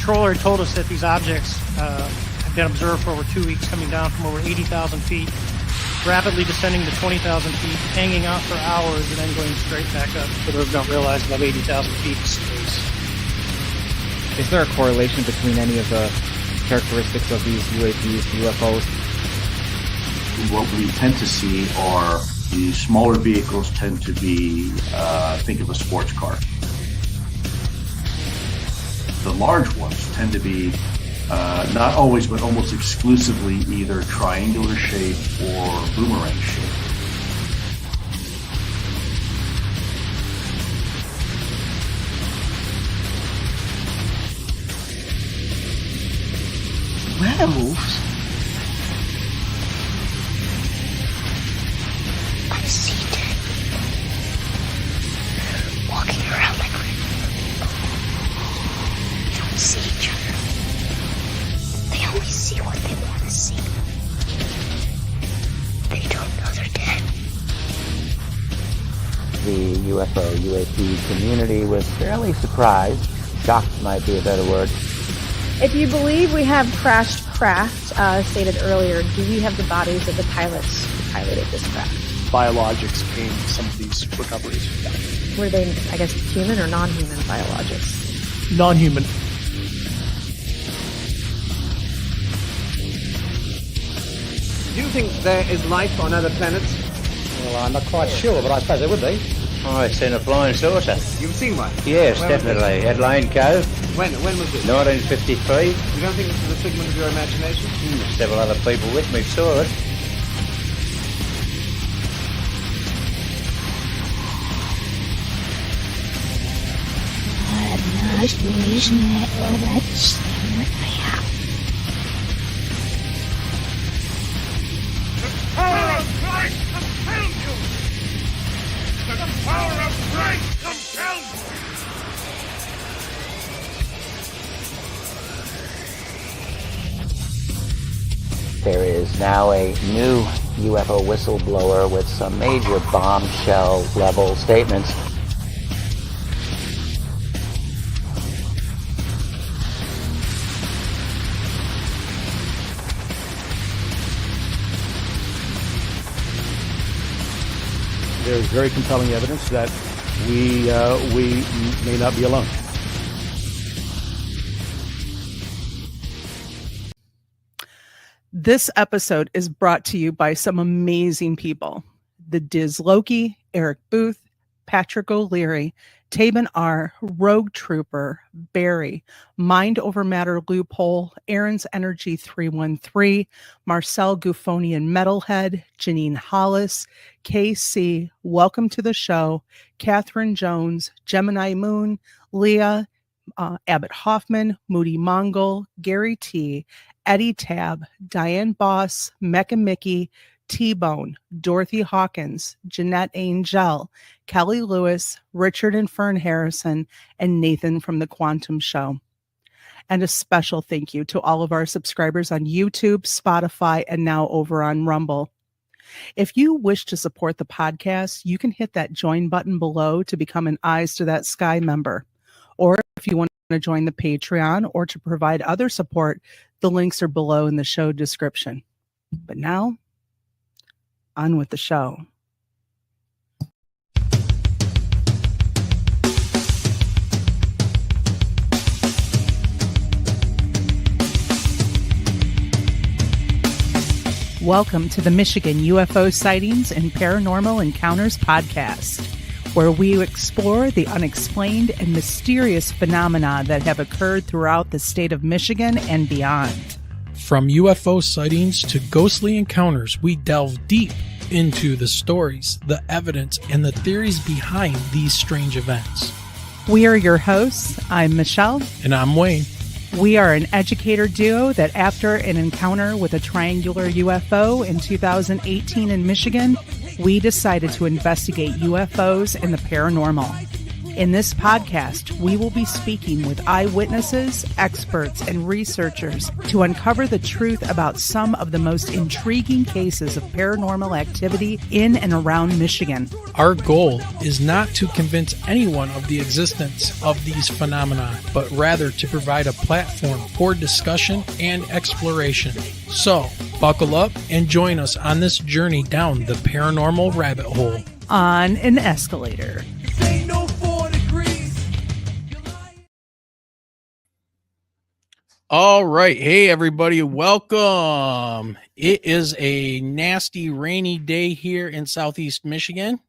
controller had told us that these objects have been observed for over 2 weeks, coming down from over 80,000 feet, rapidly descending to 20,000 feet, hanging out for hours, and then going straight back up. For those who don't realize, above 80,000 feet is space. Is there a correlation between any of the characteristics of these UAPs, UFOs? What we tend to see are the smaller vehicles tend to be, think of a sports car. The large ones tend to be, not always, but almost exclusively either triangular shape or boomerang shape. Werewolves? I see dead people walking around like they don't see each other. They only see what they want to see. They don't know they're dead. The UFO, UAP community was fairly surprised. Shocked might be a better word. If you believe we have crashed craft, stated earlier, do we have the bodies of the pilots who piloted this craft? Biologics came to some of these recoveries. Yeah. Were they, I guess, human or non-human biologics? Non-human. Do you think there is life on other planets? Well, I'm not quite sure, but I suppose there would be. I've seen a flying saucer. You've seen one? Yes, definitely. At Lane Cove. When was it? 1953. You don't think this is a figment of your imagination? Several other people with me saw it. There is now a new UFO whistleblower with some major bombshell level statements. There's very compelling evidence that we may not be alone. This episode is brought to you by some amazing people. The Diz Loki, Eric Booth, Patrick O'Leary, Tabin R., Rogue Trooper, Barry, Mind Over Matter Loophole, Aaron's Energy 313, Marcel Gouffonian Metalhead, Janine Hollis, KC, Welcome to the Show, Catherine Jones, Gemini Moon, Leah, Abbott Hoffman, Moody Mongol, Gary T., Eddie Tab, Diane Boss, Mecca Mickey, T-Bone, Dorothy Hawkins, Jeanette Angel, Kelly Lewis, Richard and Fern Harrison, and Nathan from The Quantum Show. And a special thank you to all of our subscribers on YouTube, Spotify, and now over on Rumble. If you wish to support the podcast, you can hit that join button below to become an Eyes to That Sky member. Or if you want to join the Patreon or to provide other support, the links are below in the show description. But now, on with the show. Welcome to the Michigan UFO Sightings and Paranormal Encounters podcast, where we explore the unexplained and mysterious phenomena that have occurred throughout the state of Michigan and beyond. From UFO sightings to ghostly encounters, we delve deep into the stories, the evidence, and the theories behind these strange events. We are your hosts. I'm Michelle. And I'm Wayne. We are an educator duo that after an encounter with a triangular UFO in 2018 in Michigan, we decided to investigate UFOs and the paranormal. In this podcast, we will be speaking with eyewitnesses, experts, and researchers to uncover the truth about some of the most intriguing cases of paranormal activity in and around Michigan. Our goal is not to convince anyone of the existence of these phenomena, but rather to provide a platform for discussion and exploration. So, buckle up and join us on this journey down the paranormal rabbit hole. On an escalator. All right. Hey, everybody. Welcome. It is a nasty, rainy day here in Southeast Michigan,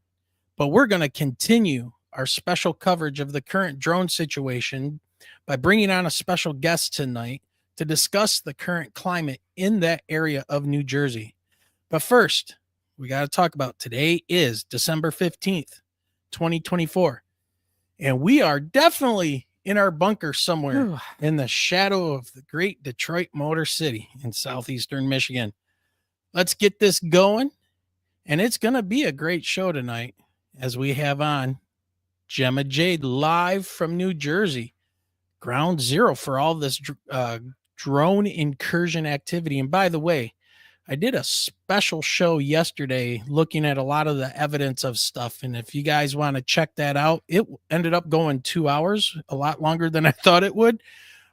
but we're going to continue our special coverage of the current drone situation by bringing on a special guest tonight to discuss the current climate in that area of New Jersey. But first, we got to talk about today is December 15th, 2024. And we are definitely in our bunker somewhere in the shadow of the great Detroit Motor City in southeastern Michigan. Let's get this going. And it's going to be a great show tonight as we have on Gemma Jade live from New Jersey. Ground zero for all this drone incursion activity. And by the way, I did a special show yesterday looking at a lot of the evidence of stuff. And if you guys want to check that out, it ended up going 2 hours, a lot longer than I thought it would.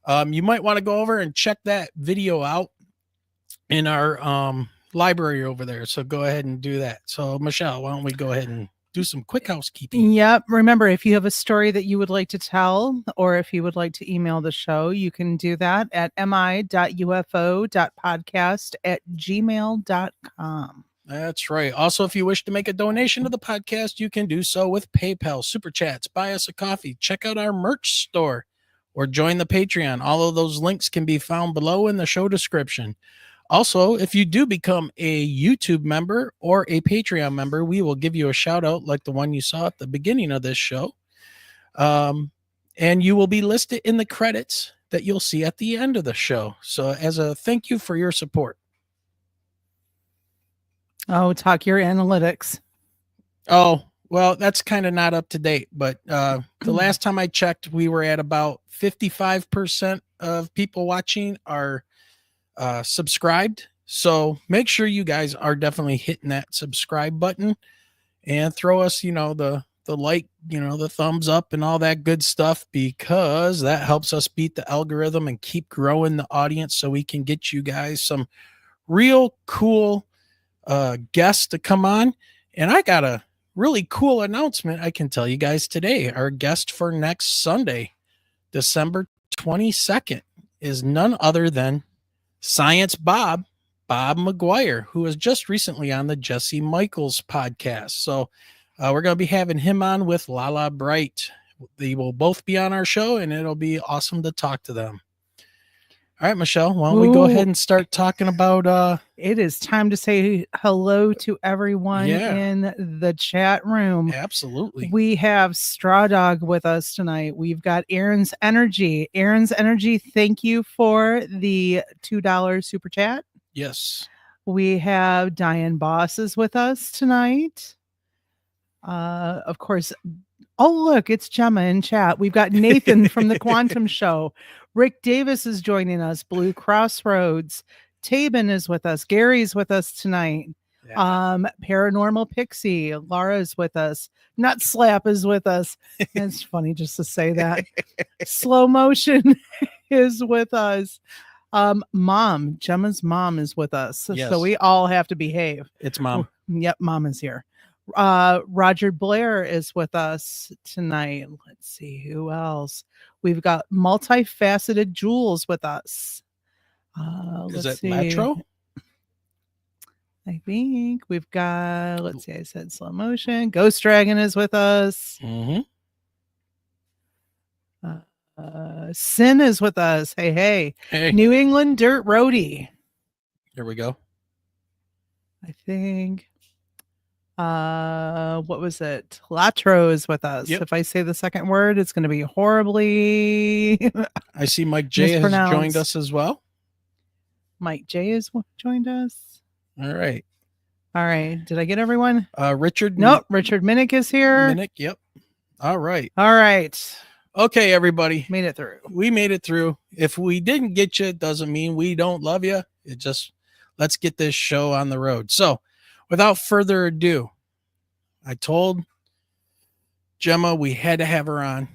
You might want to go over and check that video out in our library over there. So go ahead and do that. So Michelle, why don't we go ahead and do some quick housekeeping? Yep. Remember, if you have a story that you would like to tell, or if you would like to email the show, you can do that at mi.ufo.podcast@gmail.com. That's right. Also, if you wish to make a donation to the podcast, you can do so with PayPal, Super Chats, buy us a coffee, check out our merch store, or join the Patreon. All of those links can be found below in the show description. Also, if you do become a YouTube member or a Patreon member, we will give you a shout out like the one you saw at the beginning of this show. And you will be listed in the credits that you'll see at the end of the show. So as a thank you for your support. Oh, talk your analytics. Oh, well, that's kind of not up to date. But the last time I checked, we were at about 55% of people watching are subscribed. So make sure you guys are definitely hitting that subscribe button and throw us, the like, the thumbs up and all that good stuff, because that helps us beat the algorithm and keep growing the audience so we can get you guys some real cool guests to come on. And I got a really cool announcement I can tell you guys today. Our guest for next Sunday, December 22nd, is none other than Science Bob McGuire, who was just recently on the Jesse Michaels podcast. So we're going to be having him on with Lala Bright. They will both be on our show, and it'll be awesome to talk to them. All right, Michelle, why don't we go ahead and start talking about... It is time to say hello to everyone in the chat room. Absolutely. We have Straw Dog with us tonight. We've got Aaron's Energy. Aaron's Energy, thank you for the $2 super chat. Yes. We have Diane Boss is with us tonight. Of course... Oh, look, it's Gemma in chat. We've got Nathan from the Quantum Show. Rick Davis is joining us. Blue Crossroads. Tabin is with us. Gary's with us tonight. Yeah. Paranormal Pixie. Laura's with us. Nut Slap is with us. It's funny just to say that. Slow Motion is with us. Mom, Gemma's mom is with us. Yes. So we all have to behave. It's Mom. Yep, Mom is here. Roger Blair is with us tonight. Let's see who else. We've got multifaceted Jules with us. Is it Metro? I think we've got, let's see, I said Slow Motion. Ghost Dragon is with us. Mm-hmm. Sin is with us. Hey. New England Dirt Roadie. Here we go. I think. What was it? Latro is with us. Yep. If I say the second word, it's going to be horribly. I see Mike J has joined us as well. Mike J has joined us. All right. Did I get everyone? Richard. Nope. Richard Minnick is here. Minnick. Yep. All right. All right. Okay, everybody. Made it through. We made it through. If we didn't get you, it doesn't mean we don't love you. It just, let's get this show on the road. So without further ado, I told Gemma we had to have her on.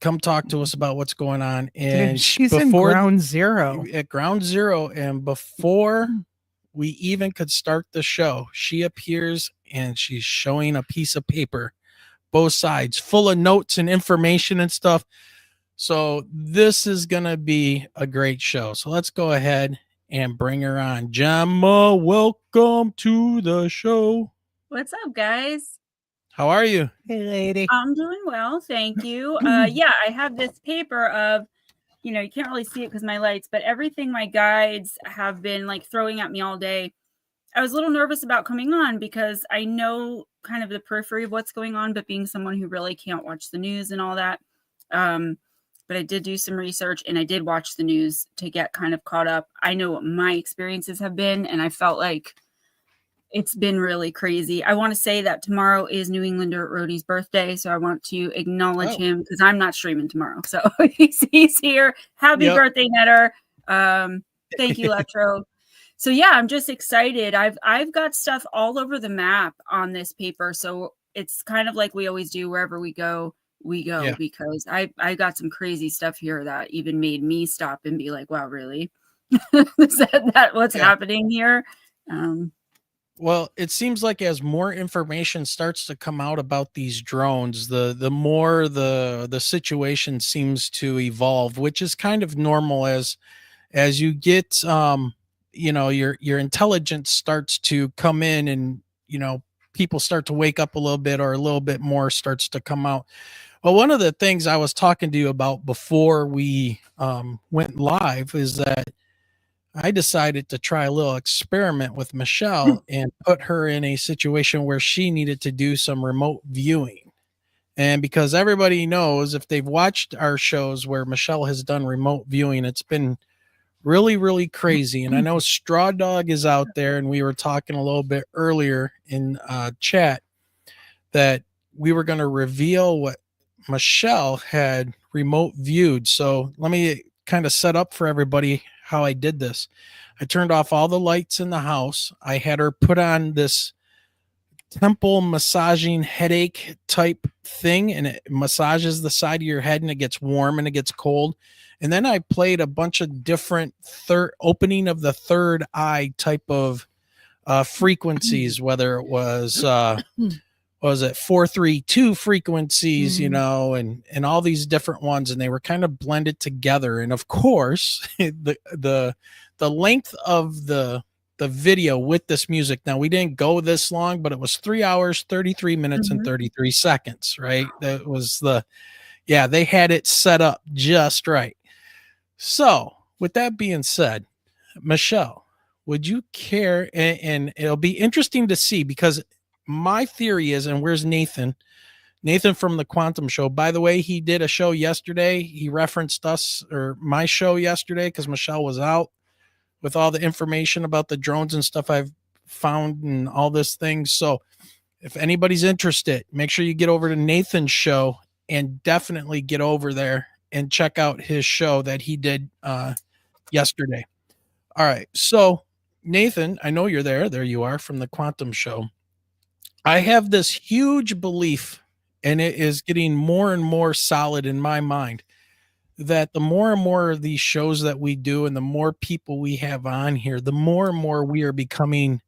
Come talk to us about what's going on. And Dude, she's in ground zero. At ground zero. And before we even could start the show, she appears and she's showing a piece of paper, both sides, full of notes and information and stuff. So this is going to be a great show. So let's go ahead and bring her on. Gemma, welcome to the show. What's up, guys? How are you? Hey, lady. I'm doing well, thank you. Yeah, I have this paper of, you can't really see it because my lights, but everything my guides have been like throwing at me all day. I was a little nervous about coming on because I know kind of the periphery of what's going on, but being someone who really can't watch the news and all that. But I did do some research and I did watch the news to get kind of caught up. I know what my experiences have been, and I felt like it's been really crazy. I want to say that tomorrow is New Englander Rhodey's birthday, so I want to acknowledge him because I'm not streaming tomorrow. So he's here. Happy birthday, Netter. Thank you, Letro. So yeah, I'm just excited. I've got stuff all over the map on this paper, so it's kind of like we always do. Wherever we go, because I got some crazy stuff here that even made me stop and be like, "Wow, really? Is that what's happening here?" Well, it seems like as more information starts to come out about these drones, the more the situation seems to evolve, which is kind of normal as you get your intelligence starts to come in, and people start to wake up a little bit, or a little bit more starts to come out. Well, one of the things I was talking to you about before we went live is that I decided to try a little experiment with Michelle and put her in a situation where she needed to do some remote viewing. And because everybody knows, if they've watched our shows where Michelle has done remote viewing, it's been really, really crazy. And I know Straw Dog is out there, and we were talking a little bit earlier in chat that we were going to reveal what Michelle had remote viewed. So let me kind of set up for everybody how I did this. I turned off all the lights in the house. I had her put on this temple massaging headache type thing, and it massages the side of your head, and it gets warm and it gets cold. And then I played a bunch of different opening of the third eye type of frequencies, whether it was was it 432 frequencies, and all these different ones, and they were kind of blended together. And of course, the length of the video with this music, now we didn't go this long, but it was 3 hours 33 minutes and 33 seconds, right? That was they had it set up just right. So with that being said, Michelle, would you care, and it'll be interesting to see, because my theory is, and where's Nathan from the Quantum Show, by the way, he did a show yesterday. He referenced us, or my show yesterday, because Michelle was out with all the information about the drones and stuff I've found and all this thing. So if anybody's interested, make sure you get over to Nathan's show, and definitely get over there and check out his show that he did yesterday. All right. So Nathan, I know you're there. There you are, from the Quantum Show. I have this huge belief, and it is getting more and more solid in my mind, that the more and more of these shows that we do, and the more people we have on here, the more and more we are becoming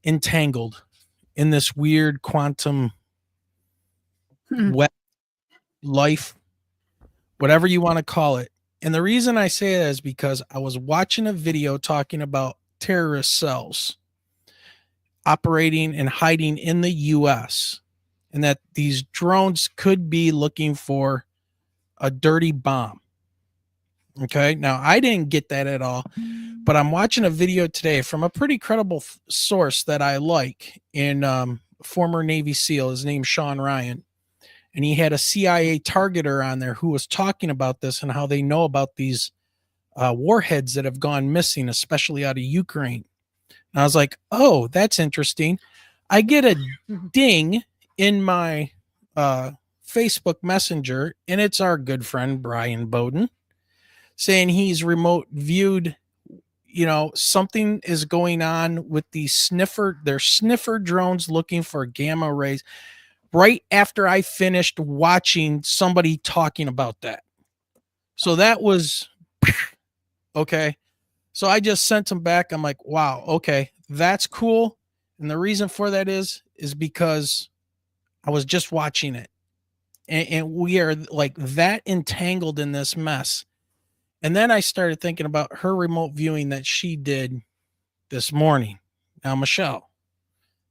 entangled in this weird quantum web life, whatever you want to call it. And the reason I say that is because I was watching a video talking about terrorist cells operating and hiding in the US, and that these drones could be looking for a dirty bomb. Okay. Now I didn't get that at all, but I'm watching a video today from a pretty credible source that I like, in former Navy SEAL. His name's Sean Ryan. And he had a CIA targeter on there who was talking about this and how they know about these warheads that have gone missing, especially out of Ukraine. And I was like, oh, that's interesting. I get a ding in my Facebook Messenger, and it's our good friend Brian Bowden saying he's remote viewed, something is going on with their sniffer drones looking for gamma rays. Right after I finished watching somebody talking about that. So that was okay. So I just sent him back. I'm like, wow, okay, that's cool. And the reason for that is because I was just watching it. And we are like that entangled in this mess. And then I started thinking about her remote viewing that she did this morning. Now, Michelle,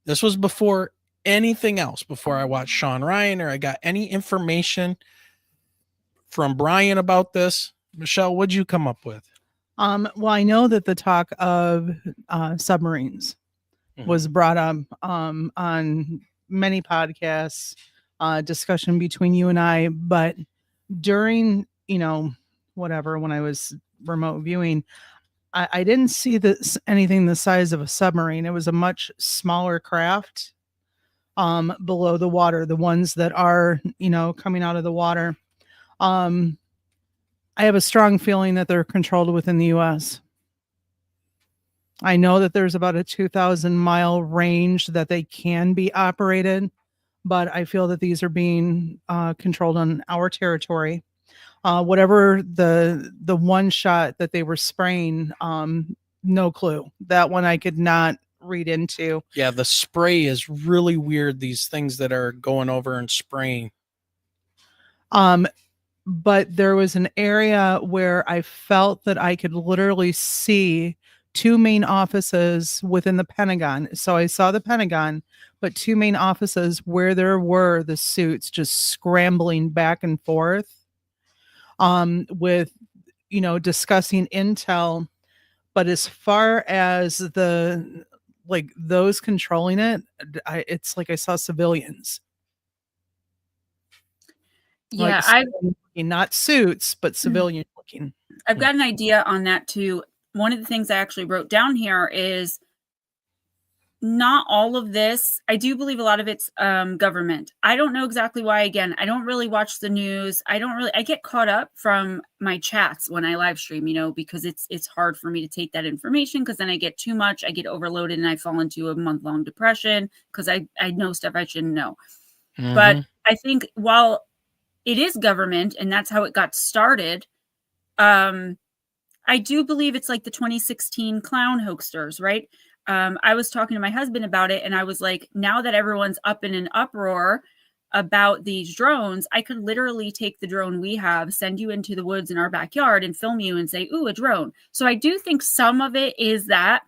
this was before anything else, before I watched Sean Ryan or I got any information from Brian about this. Michelle, what'd you come up with? Well, I know that the talk of submarines was brought up on many podcasts, discussion between you and I, but during, whatever, when I was remote viewing, I didn't see anything the size of a submarine. It was a much smaller craft below the water, the ones that are, coming out of the water. I have a strong feeling that they're controlled within the U.S. I know that there's about a 2,000-mile range that they can be operated, but I feel that these are being controlled on our territory. Whatever the one shot that they were spraying, no clue. That one I could not read into. Yeah, the spray is really weird. These things that are going over and spraying. But there was an area where I felt that I could literally see two main offices within the Pentagon. So I saw the Pentagon, but two main offices where there were the suits just scrambling back and forth with, discussing intel. But as far as those controlling it, it's like I saw civilians. Yeah, not suits, but civilian looking. I've got an idea on that too. One of the things I actually wrote down here is not all of this. I do believe a lot of it's government. I don't know exactly why. Again, I don't really watch the news. I get caught up from my chats when I live stream, because it's hard for me to take that information because then I get too much. I get overloaded and I fall into a month-long depression because I know stuff I shouldn't know. Mm-hmm. But I think while it is government and that's how it got started, I do believe it's like the 2016 clown hoaxers, right? I was talking to my husband about it and I was like, now that everyone's up in an uproar about these drones, I could literally take the drone we have, send you into the woods in our backyard and film you and say, ooh, a drone. So I do think some of it is that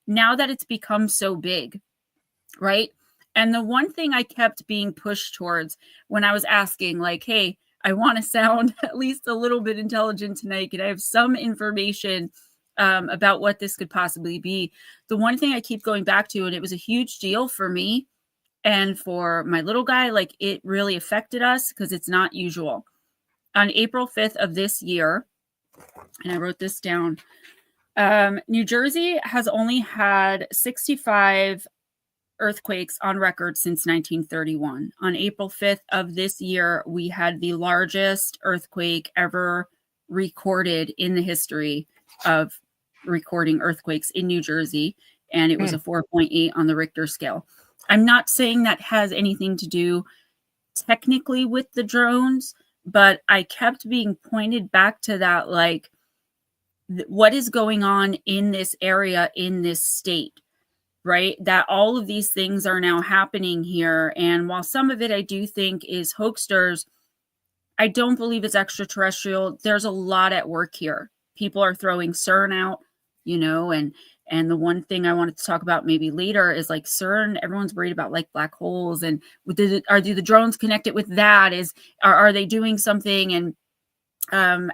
now that it's become so big, right? And the one thing I kept being pushed towards when I was asking, like, hey, I want to sound at least a little bit intelligent tonight. Can I have some information about what this could possibly be? The one thing I keep going back to, and it was a huge deal for me and for my little guy, like it really affected us because it's not usual. On April 5th of this year, and I wrote this down, New Jersey has only had 65 earthquakes on record since 1931. On April 5th of this year, we had the largest earthquake ever recorded in the history of recording earthquakes in New Jersey, and it was a 4.8 on the Richter scale. I'm not saying that has anything to do technically with the drones, but I kept being pointed back to that, like, what is going on in this area, in this state? Right? That all of these things are now happening here. And while some of it I do think is hoaxsters, I don't believe it's extraterrestrial. There's a lot at work here. People are throwing CERN out, and the one thing I wanted to talk about maybe later is like CERN, everyone's worried about like black holes and do the drones connect it with that? Are they doing something and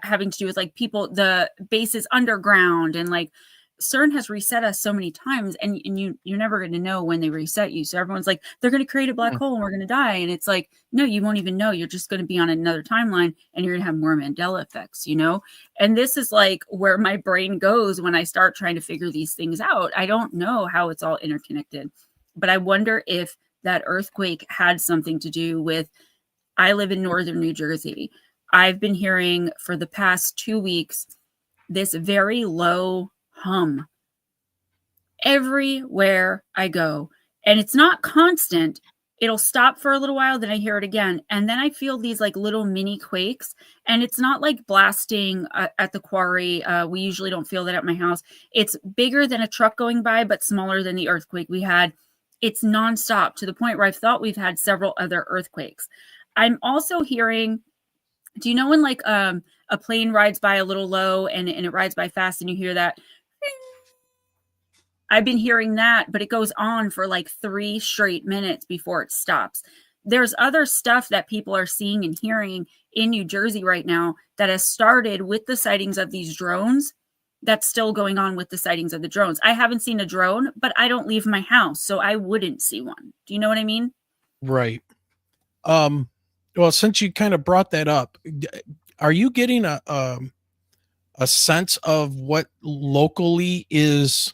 having to do with like people, the base is underground and like CERN has reset us so many times and you're never going to know when they reset you. So everyone's like, they're going to create a black hole and we're going to die. And it's like, no, you won't even know. You're just going to be on another timeline and you're going to have more Mandela effects, And this is like where my brain goes when I start trying to figure these things out. I don't know how it's all interconnected, but I wonder if that earthquake had something to do with I live in northern New Jersey. I've been hearing for the past 2 weeks this very low hum everywhere I go. And it's not constant. It'll stop for a little while, then I hear it again. And then I feel these like little mini quakes. And it's not like blasting at the quarry. We usually don't feel that at my house. It's bigger than a truck going by, but smaller than the earthquake we had. It's nonstop to the point where I thought we've had several other earthquakes. I'm also hearing, do you know when like a plane rides by a little low and it rides by fast and you hear that? I've been hearing that, but it goes on for like 3 straight minutes before it stops. There's other stuff that people are seeing and hearing in New Jersey right now that has started with the sightings of these drones. That's still going on with the sightings of the drones. I haven't seen a drone, but I don't leave my house, so I wouldn't see one. Do you know what I mean? Right. Well, since you kind of brought that up, are you getting a sense of what locally is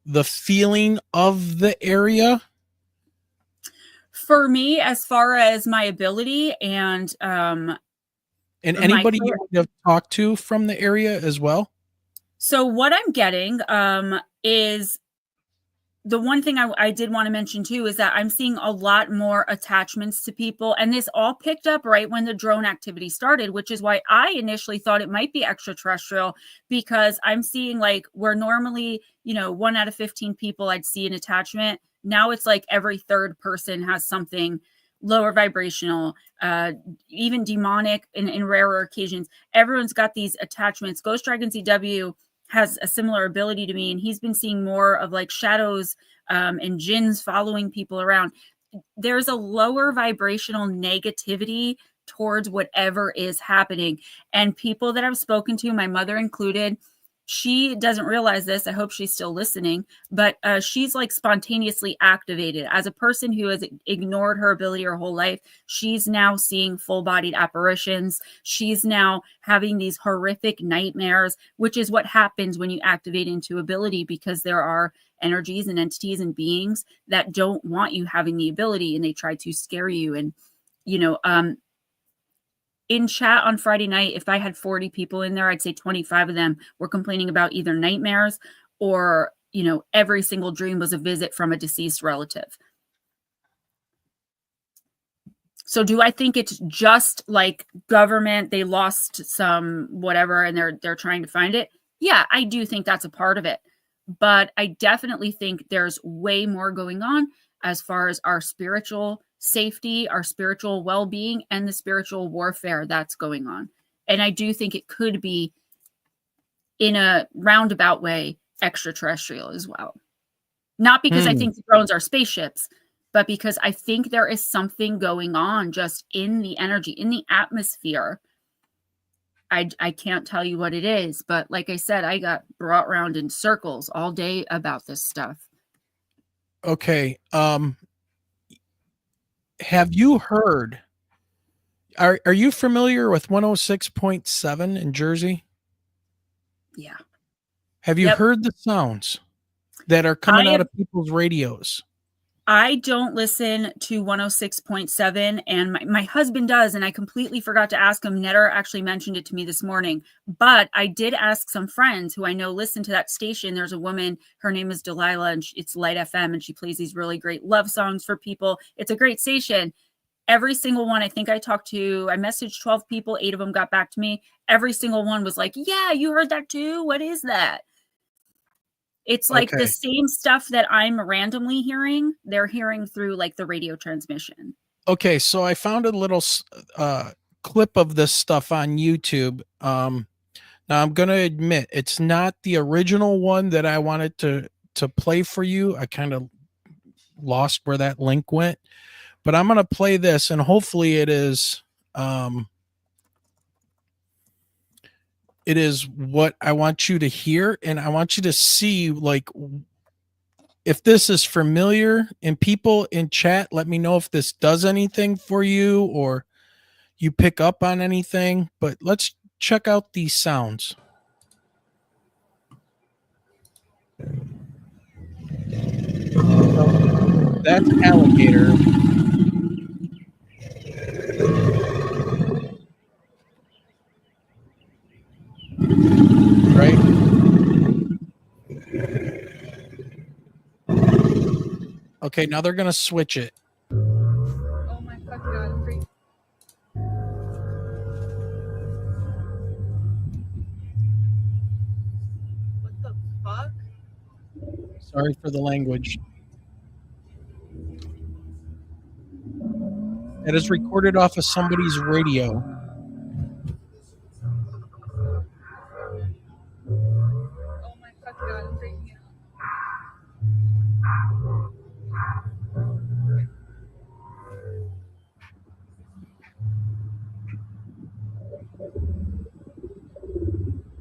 the feeling of the area? For me, as far as my ability and anybody you would have talked to from the area as well? So what I'm getting is the one thing I did want to mention too is that I'm seeing a lot more attachments to people, and this all picked up right when the drone activity started, which is why I initially thought it might be extraterrestrial, because I'm seeing like where normally, 1 out of 15 people I'd see an attachment. Now it's like every third person has something lower vibrational, even demonic in rarer occasions. Everyone's got these attachments. Ghost Dragon ZW has a similar ability to me, and he's been seeing more of like shadows and jinns following people around. There's a lower vibrational negativity towards whatever is happening. And people that I've spoken to, my mother included, she doesn't realize this. I hope she's still listening, but she's like spontaneously activated. As a person who has ignored her ability her whole life, she's now seeing full-bodied apparitions. She's now having these horrific nightmares, which is what happens when you activate into ability, because there are energies and entities and beings that don't want you having the ability, and they try to scare you. And, in chat on Friday night, if I had 40 people in there, I'd say 25 of them were complaining about either nightmares or, every single dream was a visit from a deceased relative. So do I think it's just like government, they lost some whatever and they're trying to find it? Yeah, I do think that's a part of it. But I definitely think there's way more going on as far as our spiritual safety, our spiritual well-being, and the spiritual warfare that's going on. And I do think it could be, in a roundabout way, extraterrestrial as well. Not because I think the drones are spaceships, but because I think there is something going on just in the energy, in the atmosphere. I can't tell you what it is, but like I said, I got brought around in circles all day about this stuff. Okay. Have you heard, are you familiar with 106.7 in Jersey? Yeah. Have you heard the sounds that are coming out of people's radios? I don't listen to 106.7, and my husband does, and I completely forgot to ask him. Netter actually mentioned it to me this morning, but I did ask some friends who I know listen to that station. There's a woman, her name is Delilah, and it's Light FM, and she plays these really great love songs for people. It's a great station. Every single one, I think I messaged 12 people, 8 of them got back to me. Every single one was like, yeah, you heard that too? What is that? It's like the same stuff that I'm randomly hearing, they're hearing through like the radio transmission. Okay, so I found a little clip of this stuff on YouTube. Now I'm going to admit it's not the original one that I wanted to play for you. I kind of lost where that link went, but I'm going to play this, and hopefully it is what I want you to hear, and I want you to see like if this is familiar. And people in chat, let me know if this does anything for you or you pick up on anything. But let's check out these sounds. That's alligator. Okay, now they're gonna switch it. Oh my fucking god, I'm freaking. What the fuck? Sorry for the language. It is recorded off of somebody's radio. Oh my fucking god, I'm freaking out.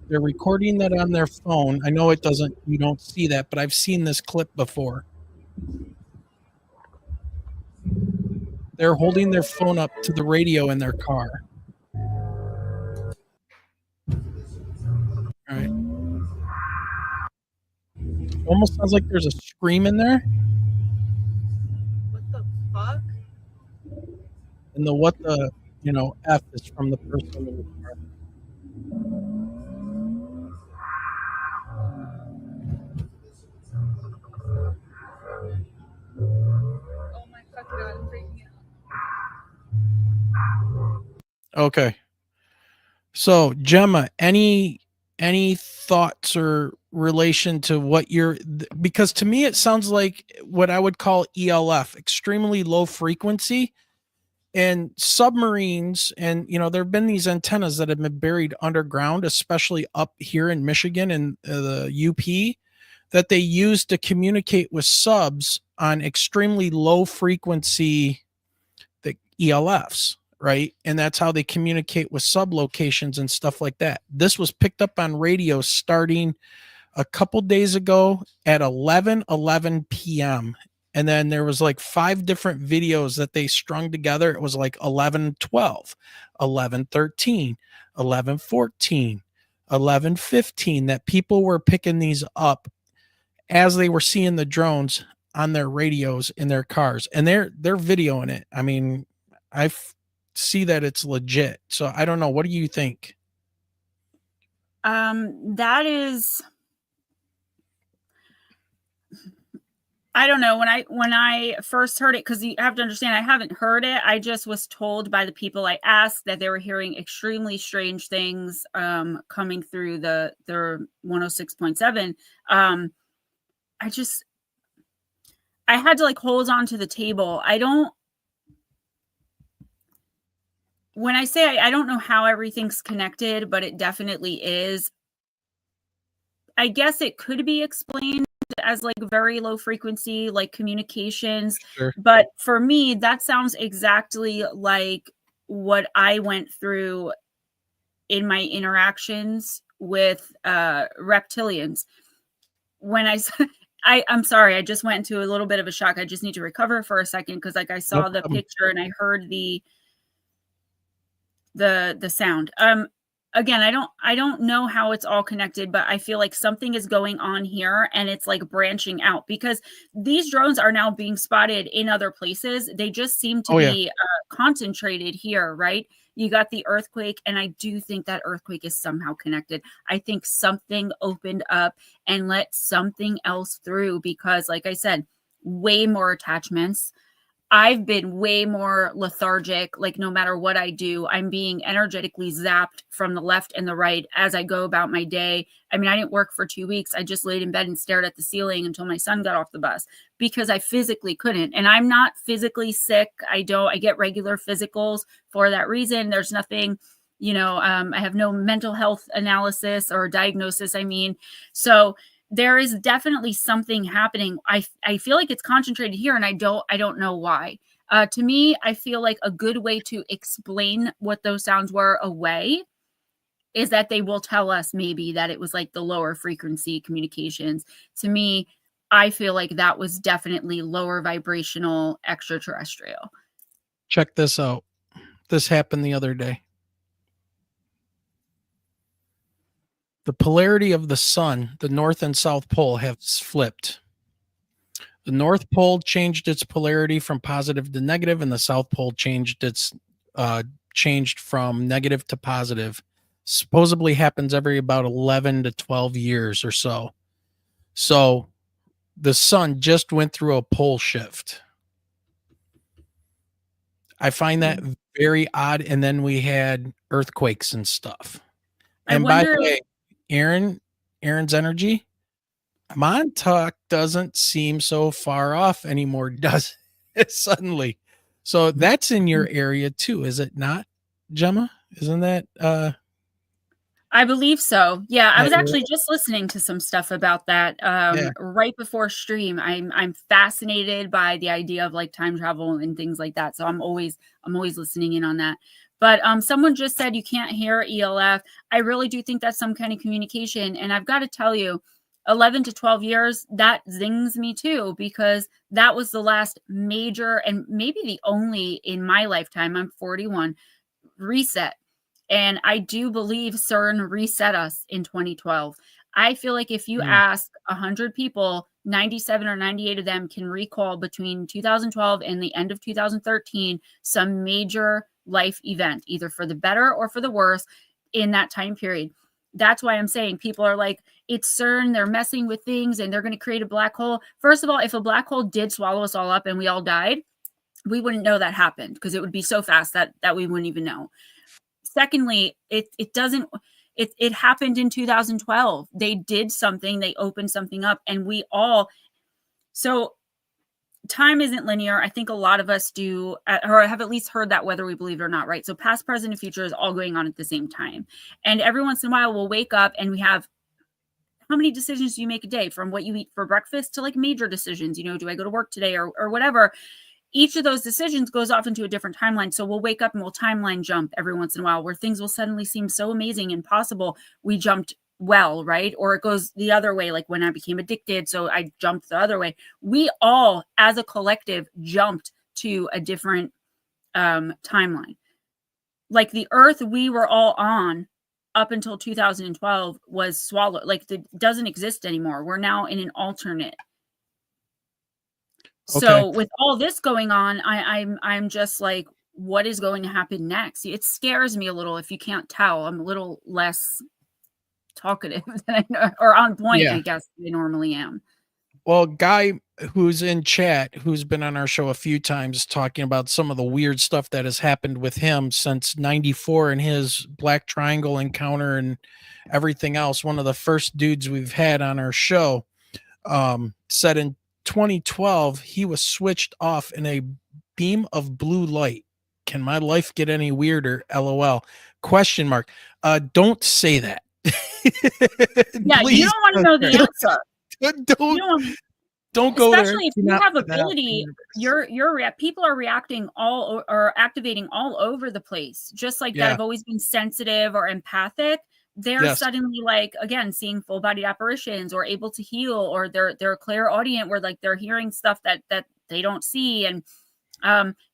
They're recording that on their phone. I know you don't see that, but I've seen this clip before. They're holding their phone up to the radio in their car. All right. Almost sounds like there's a scream in there. What the fuck? And the what the, F is from the person in the car. Oh my fucking god, I'm freaking out. Okay. So, Gemma, any thoughts or relation to what because to me it sounds like what I would call ELF, extremely low frequency, and submarines, and there have been these antennas that have been buried underground, especially up here in Michigan and the UP, that they use to communicate with subs on extremely low frequency, the ELFs, right? And that's how they communicate with sub locations and stuff like that. This was picked up on radio starting a couple days ago at 11:11 p.m. And then there was like 5 different videos that they strung together. It was like 11:12, 11:13, 11:14, 11:15 that people were picking these up as they were seeing the drones on their radios in their cars, and they're videoing it. I mean, I see that it's legit. So I don't know. What do you think? That is, I don't know. When I first heard it, because you have to understand, I haven't heard it. I just was told by the people I asked that they were hearing extremely strange things coming through their 106.7. I had to hold on to the table. When I say I don't know how everything's connected, but it definitely is. I guess it could be explained as very low frequency, communications. Sure. But for me, that sounds exactly like what I went through in my interactions with reptilians. When I'm sorry, I just went into a little bit of a shock. I just need to recover for a second, because I saw the picture and I heard the sound. Again, I don't know how it's all connected, but I feel like something is going on here, and it's branching out, because these drones are now being spotted in other places. They just seem to be concentrated here, right? You got the earthquake, and I do think that earthquake is somehow connected. I think something opened up and let something else through, because like I said, way more attachments. I've been way more lethargic. No matter what I do, I'm being energetically zapped from the left and the right as I go about my day. I mean, I didn't work for 2 weeks. I just laid in bed and stared at the ceiling until my son got off the bus, because I physically couldn't. And I'm not physically sick. I get regular physicals for that reason. There's nothing, I have no mental health analysis or diagnosis. So there is definitely something happening. I feel like it's concentrated here, and I don't know why. To me, I feel like a good way to explain what those sounds were away is that they will tell us maybe that it was the lower frequency communications. To me, I feel like that was definitely lower vibrational extraterrestrial. Check this out. This happened the other day. The polarity of the sun, the North and South Pole, have flipped. The North Pole changed its polarity from positive to negative, and the South Pole changed from negative to positive. Supposedly happens every about 11 to 12 years or so. So the sun just went through a pole shift. I find that very odd. And then we had earthquakes and stuff. And by the way, Aaron's energy, Montauk doesn't seem so far off anymore, does it suddenly? So that's in your area too, is it not, Gemma? Isn't that I believe so. Yeah, I was actually just listening to some stuff about that right before stream. I'm fascinated by the idea of like time travel and things like that. So I'm always listening in on that. But someone just said you can't hear ELF. I really do think that's some kind of communication. And I've got to tell you, 11 to 12 years, that zings me too, because that was the last major and maybe the only in my lifetime, I'm 41, reset. And I do believe CERN reset us in 2012. I feel like if you ask 100 people, 97 or 98 of them can recall between 2012 and the end of 2013 some major life event, either for the better or for the worse in that time period. That's why I'm saying people are like, it's CERN, they're messing with things and they're going to create a black hole. First of all, if a black hole did swallow us all up and we all died, we wouldn't know that happened because it would be so fast that we wouldn't even know. Secondly, it happened in 2012. They did something, they opened something up, and so time isn't linear. I think a lot of us do, or have at least heard that, whether we believe it or not, right? So past, present, and future is all going on at the same time. And every once in a while we'll wake up and we have, how many decisions do you make a day, from what you eat for breakfast to like major decisions, do I go to work today or whatever. Each of those decisions goes off into a different timeline. So we'll wake up and we'll timeline jump every once in a while where things will suddenly seem so amazing and possible. We jumped well, right? Or it goes the other way, like when I became addicted, so I jumped the other way. We all, as a collective, jumped to a different timeline. Like the Earth we were all on up until 2012 was swallowed. Like it doesn't exist anymore. We're now in an alternate. Okay. So with all this going on, I'm just like, what is going to happen next? It scares me a little. If you can't tell, I'm a little less talkative than I know, or on point, I guess I normally am. Well, Guy, who's in chat, who's been on our show a few times, talking about some of the weird stuff that has happened with him since '94 and his Black Triangle encounter and everything else. One of the first dudes we've had on our show said in 2012 he was switched off in a beam of blue light. Can my life get any weirder? LOL. Question mark. Don't say that. Yeah, Please you don't want to know the answer. Don't go there. Especially if you have ability, people are reacting or activating all over the place. Just like that have always been sensitive or empathic. They're suddenly, like, again, seeing full body apparitions or able to heal, or they're clairaudient where like they're hearing stuff that they don't see. And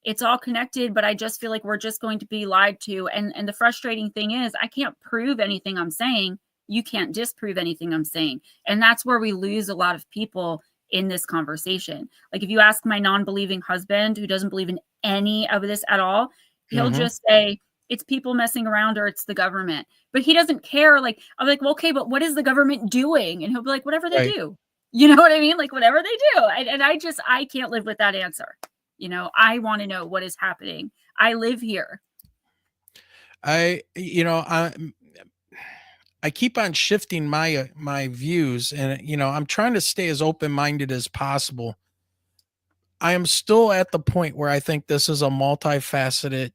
it's all connected, but I just feel like we're just going to be lied to. And the frustrating thing is I can't prove anything I'm saying. You can't disprove anything I'm saying. And that's where we lose a lot of people in this conversation. Like if you ask my non-believing husband who doesn't believe in any of this at all, he'll just say, it's people messing around or it's the government. But he doesn't care. Like, I'm like, well, okay, but what is the government doing? And he'll be like, whatever they do. You know what I mean? Like, whatever they do. And I can't live with that answer. I want to know what is happening. I live here. I keep on shifting my views, and I'm trying to stay as open-minded as possible. I am still at the point where I think this is a multifaceted,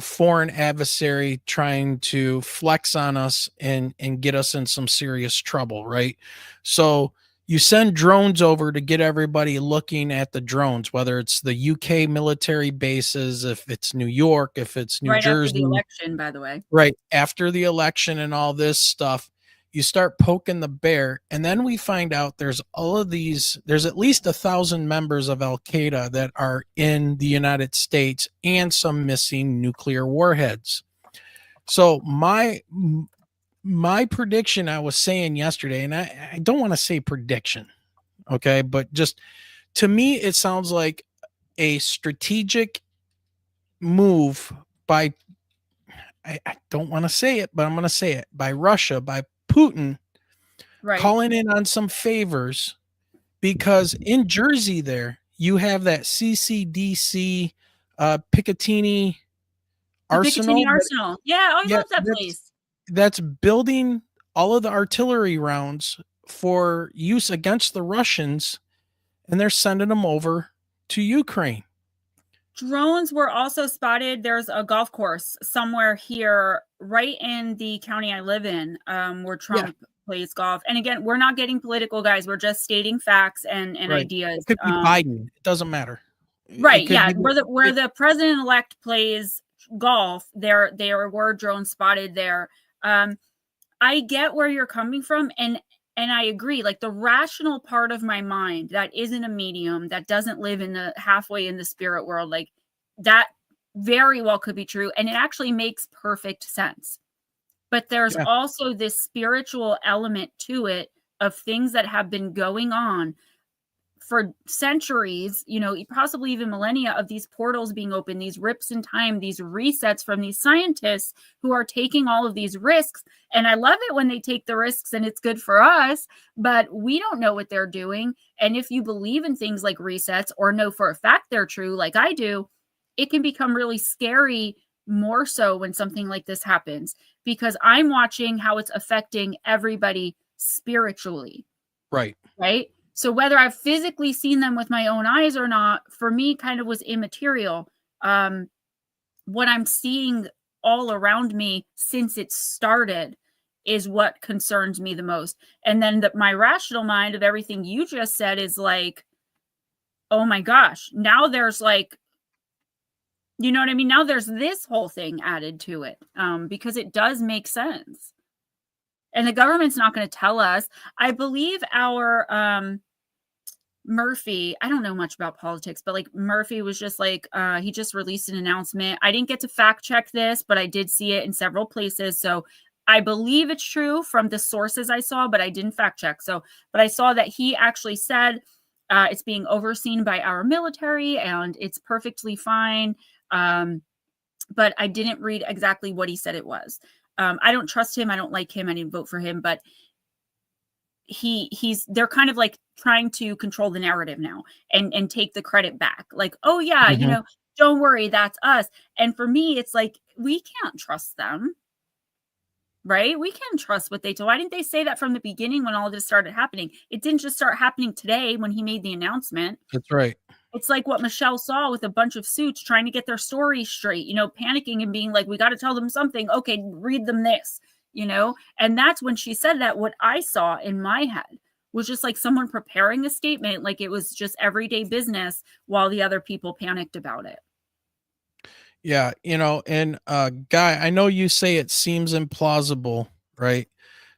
foreign adversary trying to flex on us and get us in some serious trouble, right? So you send drones over to get everybody looking at the drones, whether it's the UK military bases, if it's New York, if it's New Jersey. After the election, by the way. Right after the election and all this stuff, you start poking the bear, and then we find out there's all of these. There's at least 1,000 members of Al Qaeda that are in the United States, and some missing nuclear warheads. So my prediction, I was saying yesterday, and I don't want to say prediction, okay, but just to me, it sounds like a strategic move by, I don't want to say it, but I'm going to say it, by Russia, by Putin, calling in on some favors because in Jersey there you have that CCDC Picatinny The Arsenal. Picatinny Arsenal. Yeah, I Yeah, love that place. that's building all of the artillery rounds for use against the Russians, and they're sending them over to Ukraine. Drones were also spotted. There's a golf course somewhere here, right in the county I live in, where Trump plays golf. And again, we're not getting political, guys. We're just stating facts and Right. ideas. It could be Biden. It doesn't matter. Right. It could Yeah. be Where the president elect plays golf, there were drones spotted there. I get where you're coming from, and I agree. Like, the rational part of my mind that isn't a medium, that doesn't live in the halfway in the spirit world, like, that very well could be true, and it actually makes perfect sense. But there's also this spiritual element to it of things that have been going on for centuries, you know, possibly even millennia, of these portals being open, these rips in time, these resets from these scientists who are taking all of these risks. And I love it when they take the risks and it's good for us, but we don't know what they're doing. And if you believe in things like resets or know for a fact they're true, like I do, it can become really scary, more so when something like this happens, because I'm watching how it's affecting everybody spiritually. Right. Right. So whether I've physically seen them with my own eyes or not, for me, kind of was immaterial. What I'm seeing all around me since it started is what concerns me the most. And then my rational mind of everything you just said is like, oh my gosh, now there's like, you know what I mean? Now there's this whole thing added to it, because it does make sense. And the government's not going to tell us. I believe our Murphy, I don't know much about politics, but like Murphy was just like, he just released an announcement. I didn't get to fact check this, but I did see it in several places. So I believe it's true from the sources I saw, but I didn't fact check. So, but I saw that he actually said it's being overseen by our military and it's perfectly fine. But I didn't read exactly what he said it was. I don't trust him. I don't like him. I didn't vote for him, but they're kind of like trying to control the narrative now and take the credit back. Like, oh yeah, you know, don't worry, that's us. And for me, it's like, we can't trust them, right? We can't trust what they do. Why didn't they say that from the beginning when all this started happening? It didn't just start happening today when he made the announcement. That's right. It's like what Michelle saw with a bunch of suits trying to get their story straight, you know, panicking and being like, we got to tell them something. Okay, read them this, you know? And that's when she said that, what I saw in my head was just like someone preparing a statement, like it was just everyday business while the other people panicked about it. Yeah, you know, and Guy, I know you say it seems implausible, right?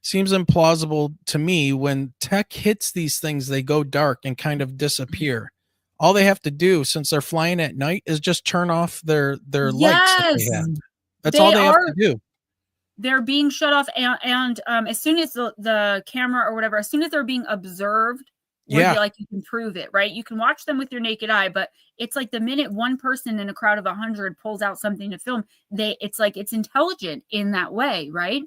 Seems implausible to me. When tech hits these things, they go dark and kind of disappear. All they have to do, since they're flying at night, is just turn off their lights that they have. That's all they have to do. They're being shut off, and as soon as the camera or whatever, as soon as they're being observed, like you can prove it, right? You can watch them with your naked eye, but it's like the minute one person in a crowd of 100 pulls out something to film, it's like it's intelligent in that way, right?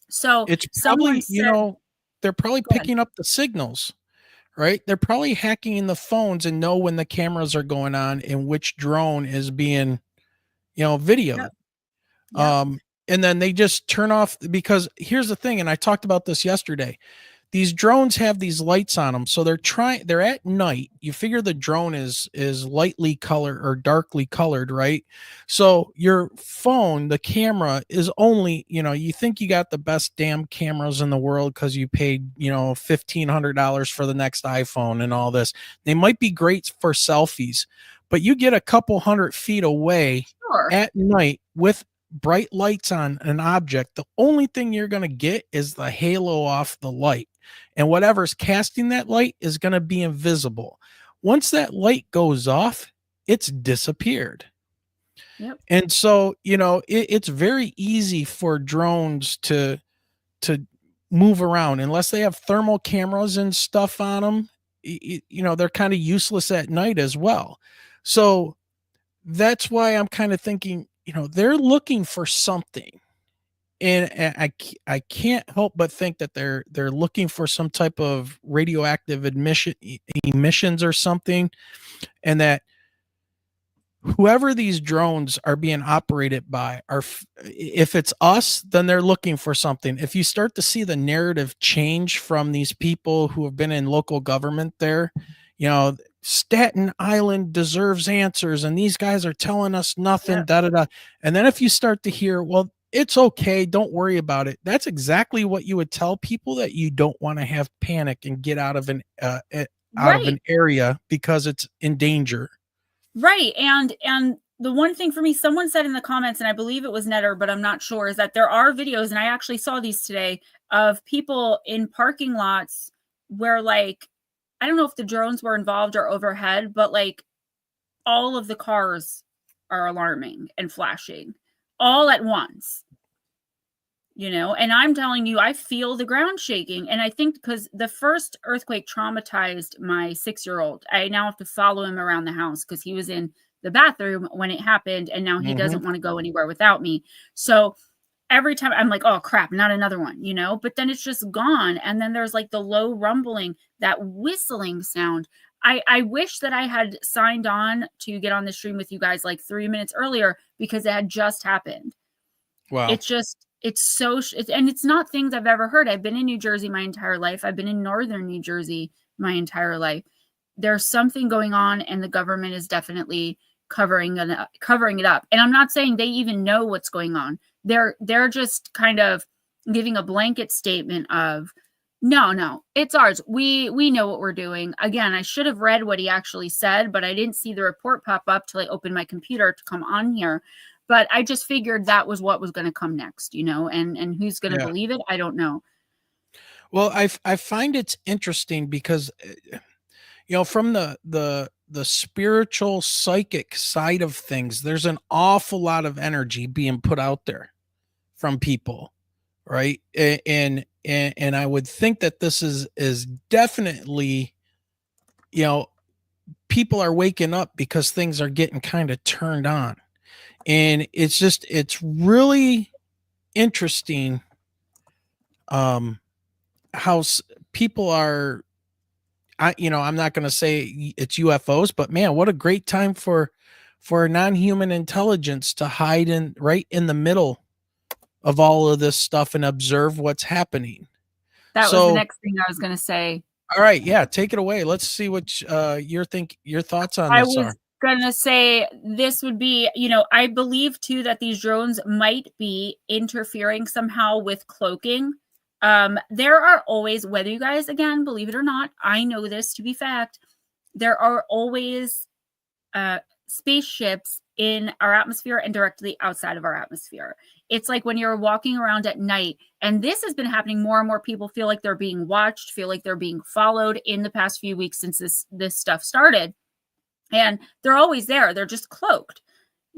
So it's probably, you know, they're probably picking up the signals, right? They're probably hacking in the phones and know when the cameras are going on and which drone is being, you know, videoed. And then they just turn off, because here's the thing, and I talked about this yesterday. These drones have these lights on them, so they're at night. You figure the drone is lightly colored or darkly colored, right? So your phone, the camera is only, you know, you think you got the best damn cameras in the world because you paid, you know, $1,500 for the next iPhone and all this. They might be great for selfies, but you get a couple 100 feet away at night with bright lights on an object, the only thing you're going to get is the halo off the light, and whatever's casting that light is going to be invisible. Once that light goes off, it's disappeared. And so, you know, it's very easy for drones to move around unless they have thermal cameras and stuff on them. You know, they're kind of useless at night as well. So that's why I'm kind of thinking, you know, they're looking for something. I can't help but think that they're looking for some type of radioactive emissions or something, and that whoever these drones are being operated by if it's us, then they're looking for something. If you start to see the narrative change from these people who have been in local government there, Staten Island deserves answers and these guys are telling us nothing, da da da. And then if you start to hear, well, it's okay, don't worry about it. That's exactly what you would tell people that you don't want to have panic and get out of an area because it's in danger. Right. And the one thing for me, someone said in the comments, and I believe it was Netter, but I'm not sure, is that there are videos, and I actually saw these today, of people in parking lots where, like, I don't know if the drones were involved or overhead, but like all of the cars are alarming and flashing all at once. And I'm telling you, I feel the ground shaking. And I think because the first earthquake traumatized my 6-year-old, I now have to follow him around the house because he was in the bathroom when it happened. And now he doesn't want to go anywhere without me. So every time I'm like, oh crap, not another one, but then it's just gone. And then there's like the low rumbling, that whistling sound. I wish that I had signed on to get on the stream with you guys like 3 minutes earlier because it had just happened. Wow. And it's not things I've ever heard. I've been in New Jersey my entire life. I've been in northern New Jersey my entire life. There's something going on, and the government is definitely covering it up. And I'm not saying they even know what's going on. They're just kind of giving a blanket statement of, no, it's ours. We know what we're doing. Again, I should have read what he actually said, but I didn't see the report pop up till I opened my computer to come on here. But I just figured that was what was going to come next, and who's going to believe it? I don't know. Well, I find it's interesting because, from the spiritual psychic side of things, there's an awful lot of energy being put out there from people. Right. And I would think that this is definitely, people are waking up because things are getting kind of turned on. And it's really interesting how people are, I'm not going to say it's UFOs, but man, what a great time for non-human intelligence to hide right in the middle of all of this stuff and observe what's happening. That was the next thing I was going to say. All right. Yeah. Take it away. Let's see what your thoughts on this are. Gonna say this would be, I believe too that these drones might be interfering somehow with cloaking. There are always, whether you guys again believe it or not, I know this to be fact, there are always spaceships in our atmosphere and directly outside of our atmosphere. It's like when you're walking around at night, and this has been happening, more and more people feel like they're being watched, feel like they're being followed in the past few weeks since this stuff started. And they're always there. They're just cloaked.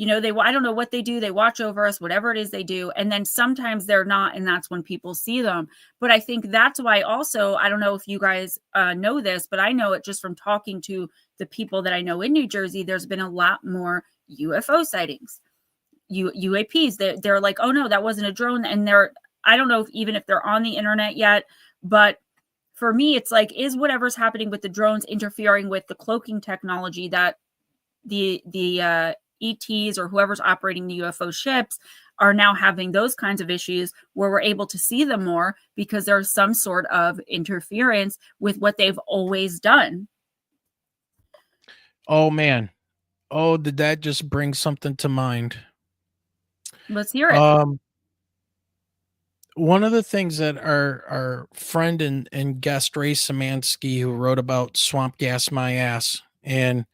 I don't know what they do. They watch over us, whatever it is they do. And then sometimes they're not. And that's when people see them. But I think that's why also, I don't know if you guys know this, but I know it just from talking to the people that I know in New Jersey, there's been a lot more UFO sightings, UAPs. They're like, oh no, that wasn't a drone. And I don't know even if they're on the internet yet, but for me, it's like, is whatever's happening with the drones interfering with the cloaking technology that the ETs or whoever's operating the UFO ships are now having those kinds of issues where we're able to see them more because there's some sort of interference with what they've always done. Oh, man. Oh, did that just bring something to mind? Let's hear it. One of the things that our friend and guest Ray Szymanski, who wrote about Swamp Gas My Ass and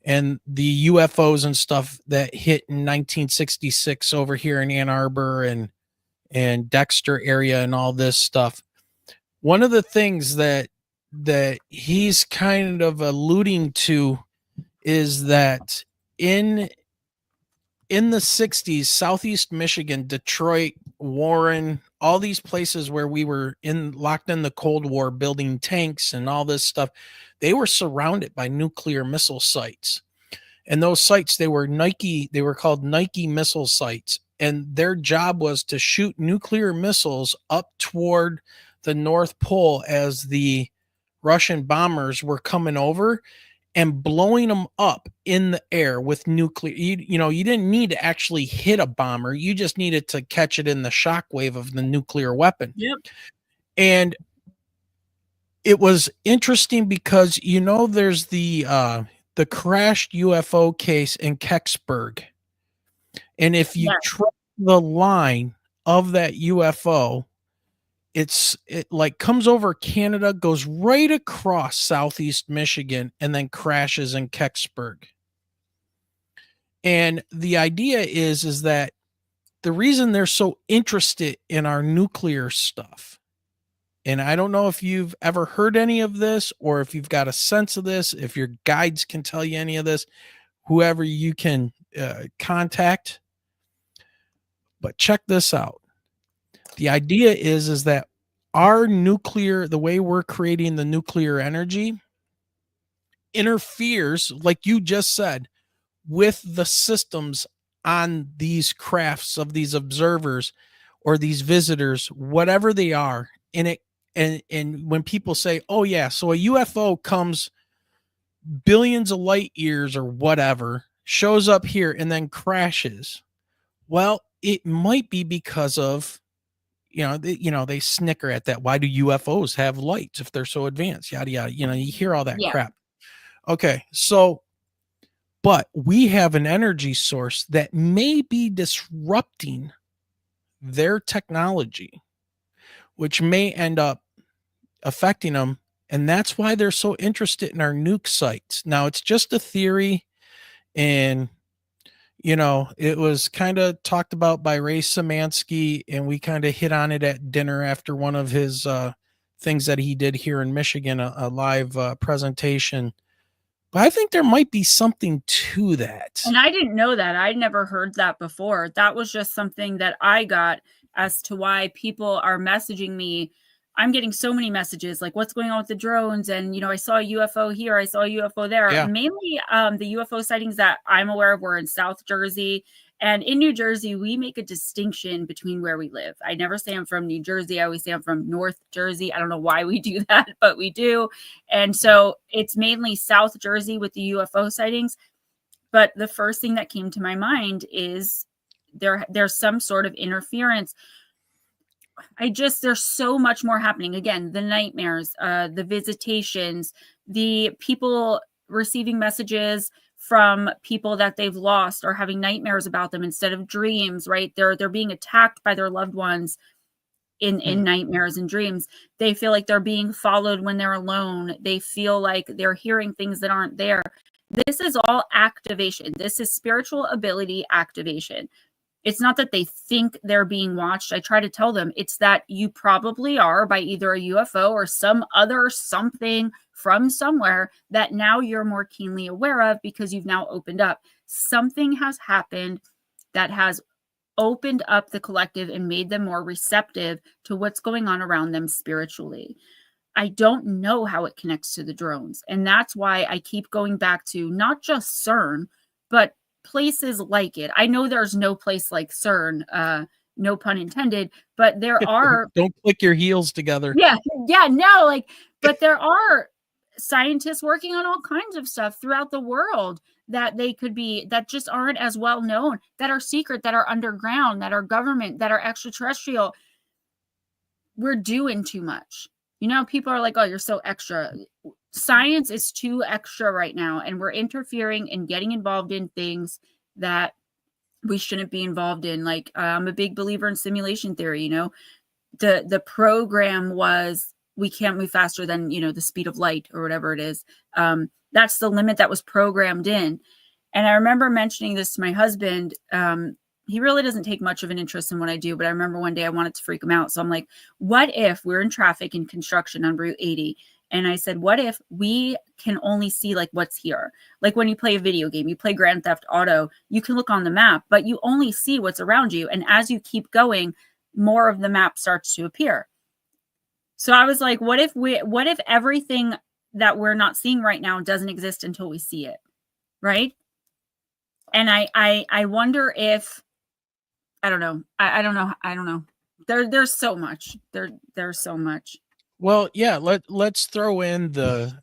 the UFOs and stuff that hit in 1966 over here in Ann Arbor and Dexter area and all this stuff. One of the things that he's kind of alluding to is that in the 60s, Southeast Michigan, Detroit, Warren, all these places where we were locked in the Cold War, building tanks and all this stuff, they were surrounded by nuclear missile sites. And those sites, they were called Nike missile sites. and their job was to shoot nuclear missiles up toward the North Pole as the Russian bombers were coming over and blowing them up in the air with nuclear. You didn't need to actually hit a bomber. You just needed to catch it in the shockwave of the nuclear weapon. Yep. And it was interesting because, there's the crashed UFO case in Kecksburg. And if you track the line of that UFO, it like comes over Canada, goes right across southeast Michigan, and then crashes in Kecksburg. And the idea is that the reason they're so interested in our nuclear stuff, and I don't know if you've ever heard any of this or if you've got a sense of this, if your guides can tell you any of this, whoever you can contact. But check this out. The idea is that our nuclear, the way we're creating the nuclear energy, interferes, like you just said, with the systems on these crafts of these observers or these visitors, whatever they are. And when people say, oh yeah, so a UFO comes billions of light years or whatever, shows up here and then crashes. Well, it might be because of, they snicker at that. Why do UFOs have lights if they're so advanced? Yada, yada. You hear all that crap. Okay. So, but we have an energy source that may be disrupting their technology, which may end up affecting them. And that's why they're so interested in our nuke sites. Now, it's just a theory, and it was kind of talked about by Ray Szymanski, and we kind of hit on it at dinner after one of his things that he did here in Michigan, a live presentation. But I think there might be something to that. And I didn't know that. I'd never heard that before. That was just something that I got as to why people are messaging me. I'm getting so many messages like, what's going on with the drones? And, I saw a UFO here. I saw a UFO there. Yeah. Mainly the UFO sightings that I'm aware of were in South Jersey. And in New Jersey, we make a distinction between where we live. I never say I'm from New Jersey. I always say I'm from North Jersey. I don't know why we do that, but we do. And so it's mainly South Jersey with the UFO sightings. But the first thing that came to my mind is there's some sort of interference. There's so much more happening. Again, the nightmares, the visitations, the people receiving messages from people that they've lost or having nightmares about them instead of dreams, right? They're being attacked by their loved ones in nightmares and dreams. They feel like they're being followed when they're alone. They feel like they're hearing things that aren't there. This is all activation. This is spiritual ability activation. It's not that they think they're being watched. I try to tell them it's that you probably are by either a UFO or some other something from somewhere that now you're more keenly aware of because you've now opened up. Something has happened that has opened up the collective and made them more receptive to what's going on around them spiritually. I don't know how it connects to the drones. And that's why I keep going back to not just CERN, but places like it. I know there's no place like CERN, no pun intended, but there are. Don't click your heels together. But there are scientists working on all kinds of stuff throughout the world that that just aren't as well known, that are secret, that are underground, that are government, that are extraterrestrial. We're doing too much. People are like, oh, you're so extra. Science is too extra right now, and we're interfering and getting involved in things that we shouldn't be involved in. Like, I'm a big believer in simulation theory. The program was we can't move faster than the speed of light or whatever it is. That's the limit that was programmed in. And I remember mentioning this to my husband. He really doesn't take much of an interest in what I do, but I remember one day I wanted to freak him out. So I'm like, what if we're in traffic in construction on Route 80? And I said, what if we can only see like what's here? Like when you play a video game, you play Grand Theft Auto, you can look on the map, but you only see what's around you. And as you keep going, more of the map starts to appear. So I was like, what if everything that we're not seeing right now doesn't exist until we see it? Right. And I wonder if I don't know. I don't know. I don't know. There's so much. There's so much. Well, yeah, let's throw in the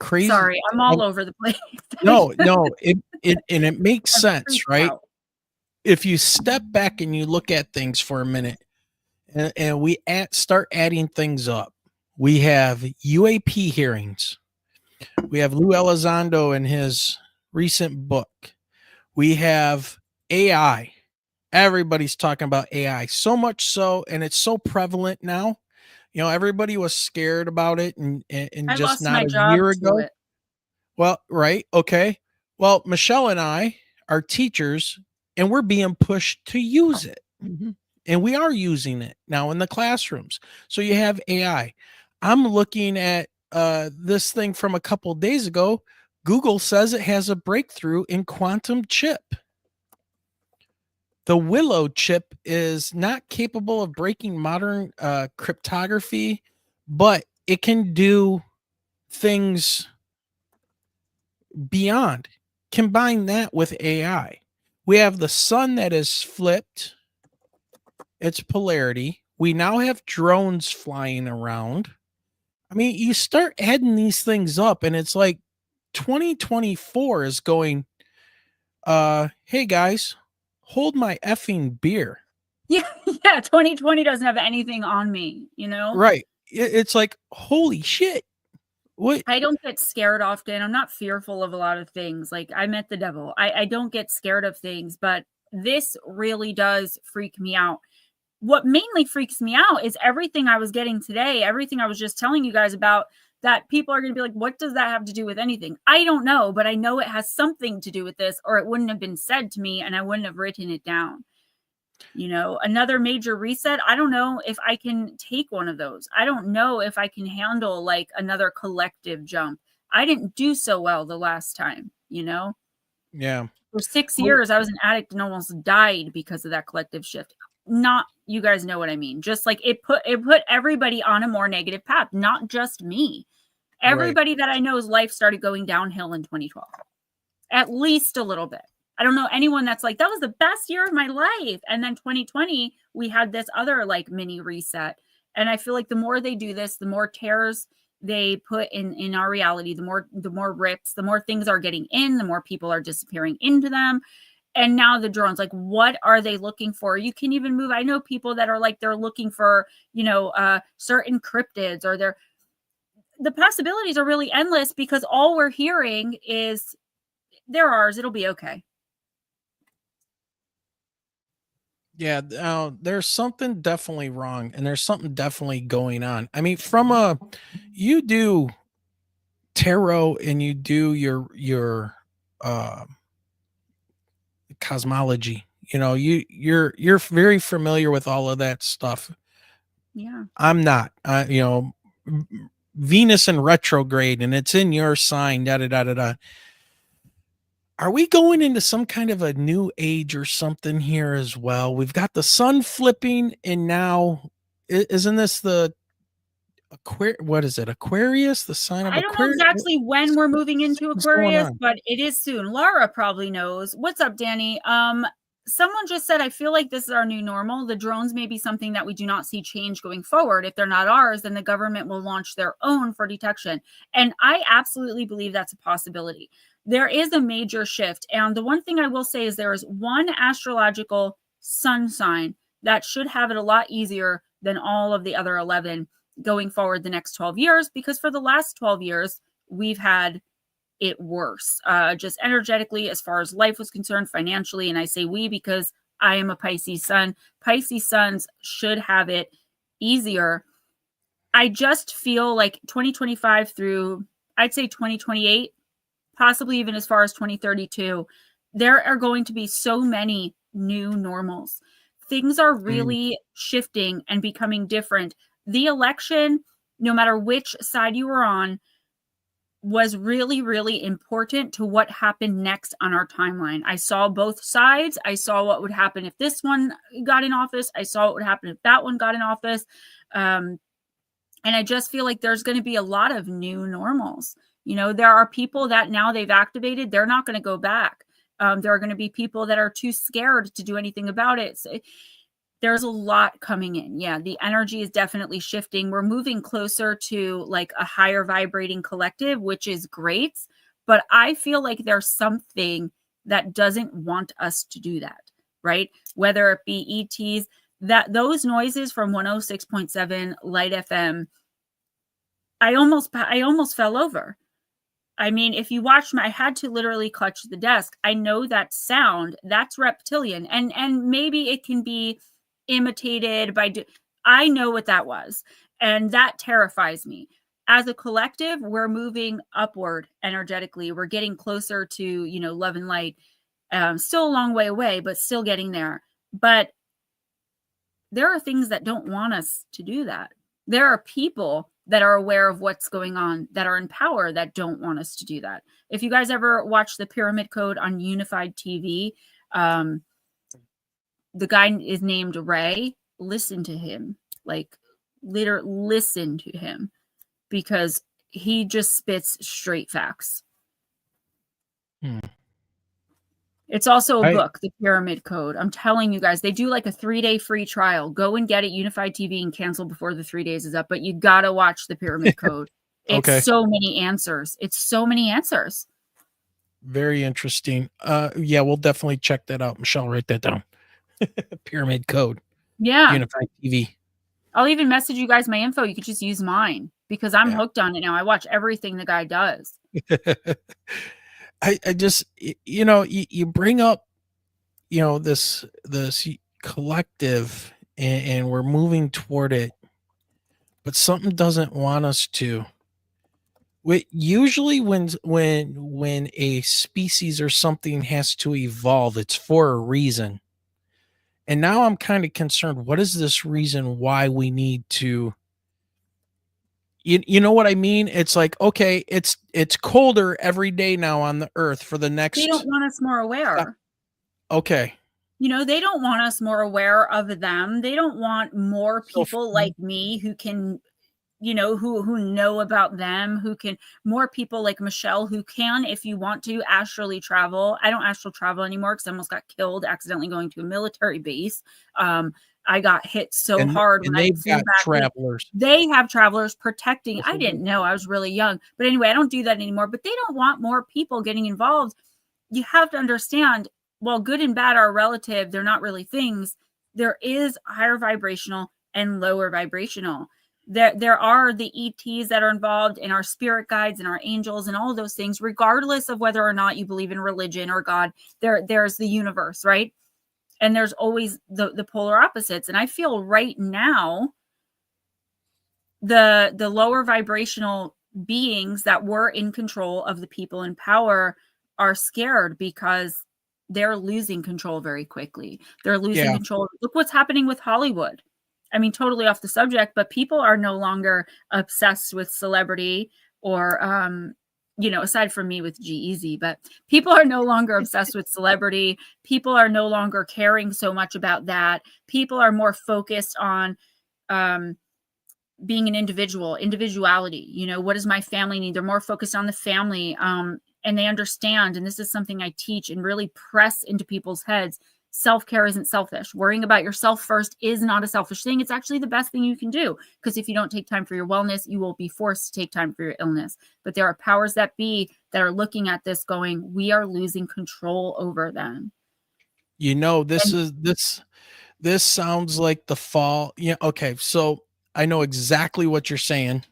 crazy. Sorry, I'm all over the place. No, it makes I'm sense, freaked right? out. If you step back and you look at things for a minute, and we start adding things up, we have UAP hearings. We have Lou Elizondo in his recent book. We have AI. Everybody's talking about AI, so much so, and it's so prevalent now. You know, everybody was scared about it, and I just lost not my a job year to ago. it. Well, right, okay. Well, Michelle and I are teachers, and we're being pushed to use it, and we are using it now in the classrooms. So you have AI. I'm looking at this thing from a couple days ago. Google says it has a breakthrough in quantum chip. The Willow chip is not capable of breaking modern cryptography, but it can do things beyond. Combine that with AI. We have the sun that is flipped, its polarity. We now have drones flying around. I mean, you start adding these things up, and it's like 2024 is going, hey guys, hold my effing beer. Yeah, 2020 doesn't have anything on me, you know? Right. It's like, holy shit. What? I don't get scared often. I'm not fearful of a lot of things. Like, I met the devil. I don't get scared of things, but this really does freak me out. What mainly freaks me out is everything I was getting today, everything I was just telling you guys about, that people are going to be like, what does that have to do with anything? I don't know, but I know it has something to do with this, or it wouldn't have been said to me and I wouldn't have written it down. You know, another major reset. I don't know if I can take one of those. I don't know if I can handle like another collective jump. I didn't do so well the last time, you know? Yeah. For 6 years, I was an addict and almost died because of that collective shift. Not, you guys know what I mean. Just like it put everybody on a more negative path, not just me. Everybody that I know's life started going downhill in 2012. At least a little bit. I don't know anyone that's like, that was the best year of my life. And then 2020, we had this other like mini reset. And I feel like the more they do this, the more tears they put in our reality, the more rips, the more things are getting in, the more people are disappearing into them. And now the drones, like, what are they looking for? You can even move. I know people that are like, they're looking for, you know, certain cryptids, or the possibilities are really endless, because all we're hearing is they're ours. It'll be okay. Yeah, there's something definitely wrong, and there's something definitely going on. I mean, you do tarot and you do your cosmology. You know, you're very familiar with all of that stuff. Yeah, I'm not. You know, Venus in retrograde, and it's in your sign. Da da da da da. Are we going into some kind of a new age or something here as well? We've got the sun flipping, and now isn't this the what is it? Aquarius, the sign of I don't know Aquarius? exactly when we're moving into What's going Aquarius, on? but it is soon. Laura probably knows. What's up, Danny? Someone just said, I feel like this is our new normal. The drones may be something that we do not see change going forward. If they're not ours, then the government will launch their own for detection. And I absolutely believe that's a possibility. There is a major shift. And the one thing I will say is there is one astrological sun sign that should have it a lot easier than all of the other 11 going forward the next 12 years, because for the last 12 years, we've had it worse, just energetically, as far as life was concerned, financially. And I say we because I am a Pisces sun. Pisces suns should have it easier. I just feel like 2025 through, I'd say 2028, possibly even as far as 2032, there are going to be so many new normals. Things are really shifting and becoming different. The election, no matter which side you were on, was really, really important to what happened next on our timeline. I saw both sides. I saw what would happen if this one got in office. I saw what would happen if that one got in office. And I just feel like there's going to be a lot of new normals. You know, there are people that now they've activated, they're not going to go back. There are going to be people that are too scared to do anything about it. So there's a lot coming in. Yeah, the energy is definitely shifting. We're moving closer to like a higher vibrating collective, which is great. But I feel like there's something that doesn't want us to do that, right? Whether it be ETs, that those noises from 106.7 Light FM, I almost fell over. I mean, if you watch I had to literally clutch the desk. I know that sound, that's reptilian. And maybe it can be imitated by, I know what that was. And that terrifies me. As a collective, we're moving upward energetically. We're getting closer to, love and light. Still a long way away, but still getting there. But there are things that don't want us to do that. There are people that are aware of what's going on, that are in power, that don't want us to do that. If you guys ever watch the Pyramid Code on Unified TV, the guy is named Ray. Listen to him, listen to him, because he just spits straight facts. It's also a book, The Pyramid Code. I'm telling you guys, they do like a 3-day free trial. Go and get it, Unified TV, and cancel before the 3 days is up. But you got to watch The Pyramid Code. It's so many answers. It's so many answers. Very interesting. Yeah, we'll definitely check that out. Michelle, write that down. Pyramid Code. Yeah. Unified TV. I'll even message you guys my info. You could just use mine because I'm hooked on it now. I watch everything the guy does. I just, you bring up, this collective and we're moving toward it, but something doesn't want us to. Usually when a species or something has to evolve, it's for a reason. And now I'm kind of concerned. What is this reason why we need to? You know what I mean? It's like, okay, it's colder every day now on the earth for the next. They don't want us more aware. Okay. They don't want us more aware of them. They don't want more people like me who can, who know about them, more people like Michelle who can, if you want to, astrally travel. I don't astral travel anymore because I almost got killed accidentally going to a military base. I got hit so hard when I flew back. Travelers. They have travelers protecting. I didn't know. I was really young. But anyway, I don't do that anymore. But they don't want more people getting involved. You have to understand, while good and bad are relative, they're not really things. There is higher vibrational and lower vibrational. There are the ETs that are involved, in our spirit guides and our angels and all of those things, regardless of whether or not you believe in religion or God. There's the universe, right? And there's always the polar opposites. And I feel right now, the lower vibrational beings that were in control of the people in power are scared because they're losing control very quickly. They're losing control. Look what's happening with Hollywood. I mean, totally off the subject, but people are no longer obsessed with celebrity or, aside from me with G-Eazy, but people are no longer obsessed with celebrity. People are no longer caring so much about that. People are more focused on being an individuality. What does my family need? They're more focused on the family. And they understand, and this is something I teach and really press into people's heads. Self-care isn't selfish. Worrying about yourself first is not a selfish thing. It's actually the best thing you can do, because if you don't take time for your wellness, you will be forced to take time for your illness. But there are powers that be that are looking at this going, we are losing control over them. This sounds like the fall. Yeah. Okay. So I know exactly what you're saying.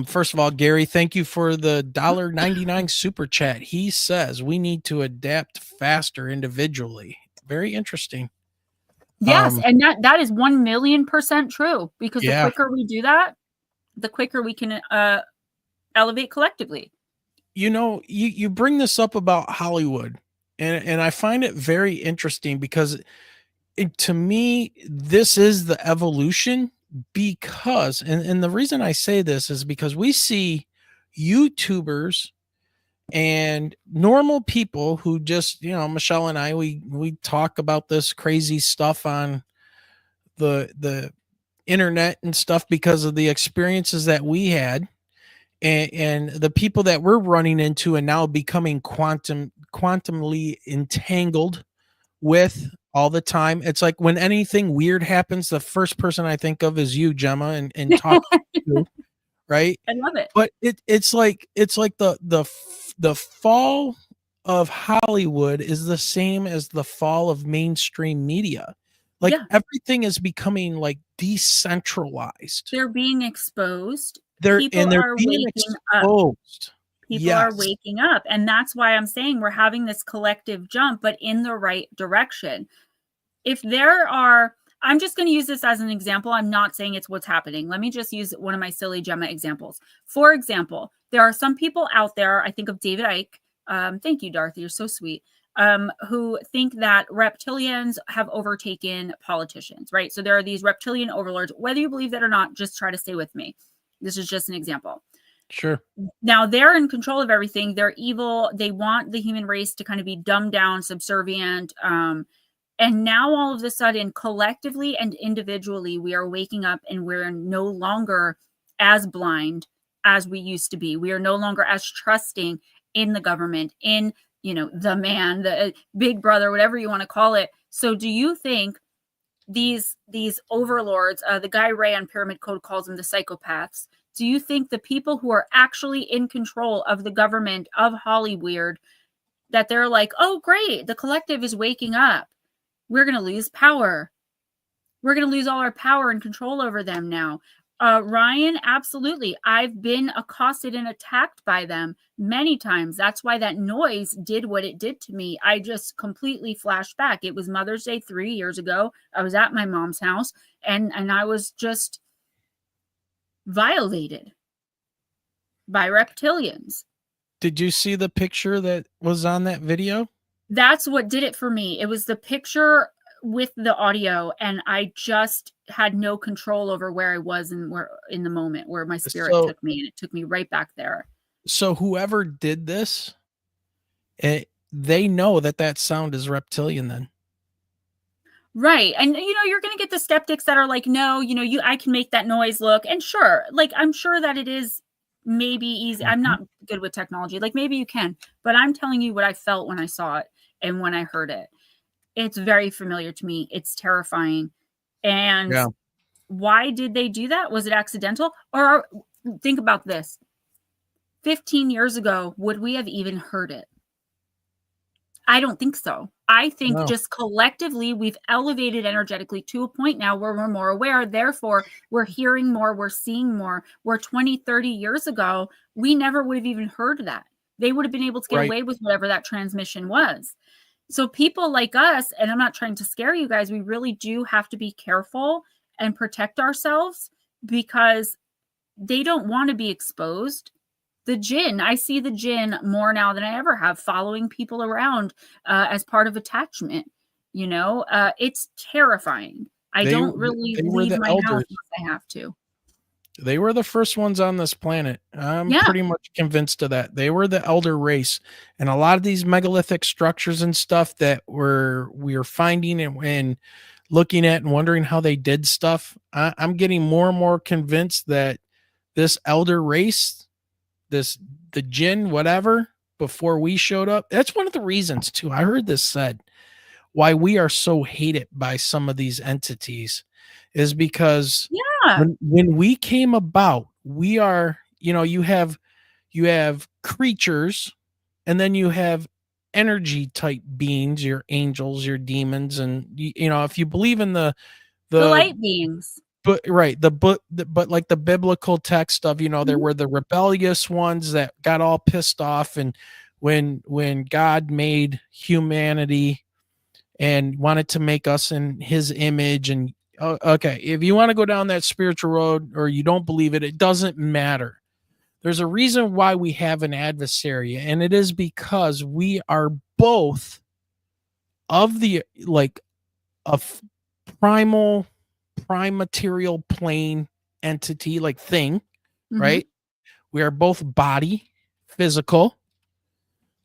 First of all, Gary, thank you for the $1.99 super chat. He says we need to adapt faster individually. Very interesting. Yes, and that is 1,000,000% true, because the quicker we do that, the quicker we can elevate collectively. You bring this up about Hollywood, and I find it very interesting because to me, this is the evolution. Because, and the reason I say this is because we see YouTubers and normal people who just, Michelle and I, we talk about this crazy stuff on the internet and stuff because of the experiences that we had, and the people that we're running into and now becoming quantum quantumly entangled with all the time. It's like when anything weird happens, the first person I think of is you, Gemma, and talk to you, right? I love it. But it's like the fall of Hollywood is the same as the fall of mainstream media. Like everything is becoming like decentralized. They're being exposed. They're People are being waking up. exposed. People are waking up. And that's why I'm saying we're having this collective jump, but in the right direction. If there are, I'm just going to use this as an example. I'm not saying it's what's happening. Let me just use one of my silly Gemma examples. For example, there are some people out there, I think of David Icke. Thank you, Dorothy. You're so sweet. Who think that reptilians have overtaken politicians, right? So there are these reptilian overlords. Whether you believe that or not, just try to stay with me. This is just an example. Sure. Now they're in control of everything. They're evil. They want the human race to kind of be dumbed down, subservient. And now all of a sudden, collectively and individually, we are waking up and we're no longer as blind as we used to be. We are no longer as trusting in the government, in, you know, the man, the big brother, whatever you want to call it. So do you think these overlords, the guy Ray on Pyramid Code calls them the psychopaths, do you think the people who are actually in control of the government of Hollywood, that they're like, oh, great, the collective is waking up. We're going to lose power. We're going to lose all our power and control over them now. Ryan, absolutely. I've been accosted and attacked by them many times. That's why that noise did what it did to me. I just completely flashed back. It was Mother's Day 3 years ago. I was at my mom's house and I was just violated by reptilians. Did you see the picture that was on that video? That's what did it for me. It was the picture with the audio, and I just had no control over where I was and where in the moment where my spirit took me, and it took me right back there. So whoever did this, they know that sound is reptilian then. Right. And, you know, you're going to get the skeptics that are like, no, you know, I can make that noise look. And sure, like, I'm sure that it is maybe easy. I'm not good with technology. Like, maybe you can, but I'm telling you what I felt when I saw it and when I heard it. It's very familiar to me. It's terrifying. And why did they do that? Was it accidental? Or think about this. 15 years ago, would we have even heard it? I don't think so. I think just collectively, we've elevated energetically to a point now where we're more aware. Therefore, we're hearing more, we're seeing more. Where 20, 30 years ago, we never would have even heard that. They would have been able to get away with whatever that transmission was. So people like us, and I'm not trying to scare you guys, we really do have to be careful and protect ourselves because they don't want to be exposed. The jinn, I see the jinn more now than I ever have, following people around as part of attachment. You know, it's terrifying. I don't really leave my house unless I have to. They were the first ones on this planet. I'm pretty much convinced of that. They were the elder race. And a lot of these megalithic structures and stuff that we are finding and looking at and wondering how they did stuff, I'm getting more and more convinced that this elder race, the jinn, whatever, before we showed up, that's one of the reasons too. I heard this said why we are so hated by some of these entities is because when we came about, we are, you know, you have creatures and then you have energy type beings, your angels, your demons, and you know, if you believe in the light beings. But but like the biblical text of, you know, there were the rebellious ones that got all pissed off, and when God made humanity and wanted to make us in his image, and okay, if you want to go down that spiritual road or you don't believe it, it doesn't matter. There's a reason why we have an adversary, and it is because we are both of the prime material plane entity, like thing, right? We are both body, physical,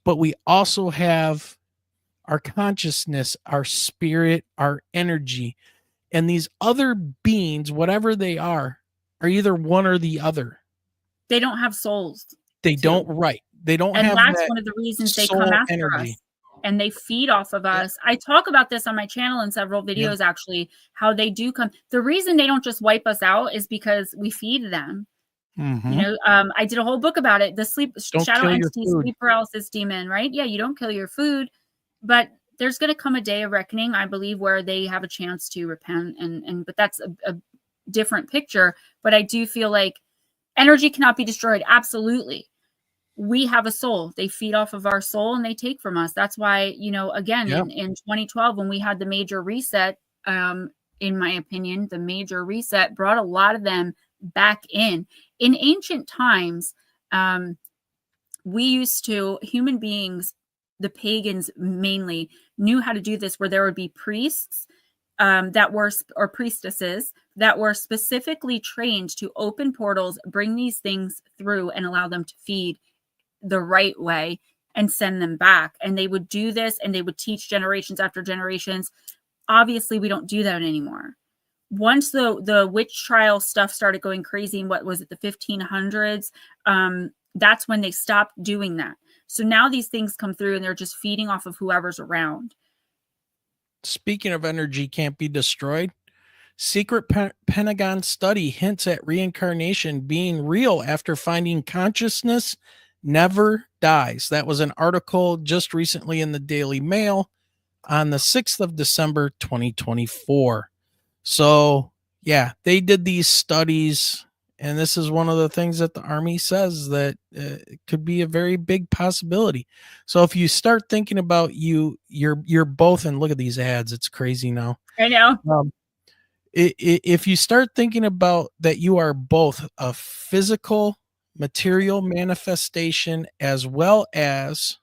but we also have our consciousness, our spirit, our energy. And these other beings, whatever they are either one or the other. They don't have souls. They don't, right. They don't And have that's that one of the reasons they soul come after energy. us and they feed off of us. I talk about this on my channel in several videos, actually, how they do come. The reason they don't just wipe us out is because we feed them. You know, I did a whole book about it. The Don't shadow kill your entity, food. sleep paralysis demon, right? Yeah, you don't kill your food, but there's going to come a day of reckoning, I believe, where they have a chance to repent. But that's a different picture. But I do feel like energy cannot be destroyed. Absolutely. We have a soul. They feed off of our soul and they take from us. That's why, you know, again, in 2012, when we had the major reset, in my opinion, the major reset brought a lot of them back in. In ancient times, human beings, the pagans mainly, knew how to do this, where there would be priests or priestesses that were specifically trained to open portals, bring these things through and allow them to feed the right way and send them back. And they would do this and they would teach generations after generations. Obviously, we don't do that anymore. Once the witch trial stuff started going crazy in, what was it, the 1500s, that's when they stopped doing that. So now these things come through and they're just feeding off of whoever's around. Speaking of energy can't be destroyed, secret Pentagon study hints at reincarnation being real after finding consciousness never dies. That was an article just recently in the Daily Mail on the 6th of December, 2024. So, yeah, they did these studies, and this is one of the things that the Army says that it could be a very big possibility. So if you start thinking about you're both, and look at these ads, it's crazy now. I know. If you start thinking about that you are both a physical material manifestation as well as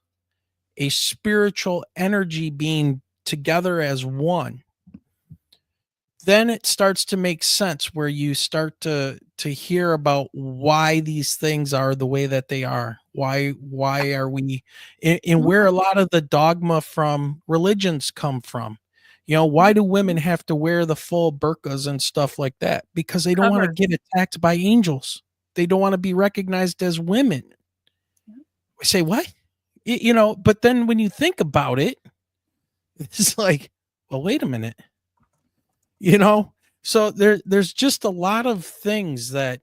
a spiritual energy being together as one, then it starts to make sense, where you start to hear about why these things are the way that they are. Why are we, and where a lot of the dogma from religions come from. You know, why do women have to wear the full burqas and stuff like that? Because they don't want to get attacked by angels. They don't want to be recognized as women. We say, what? You know, but then when you think about it, it's like, well, wait a minute. You know, so there's just a lot of things that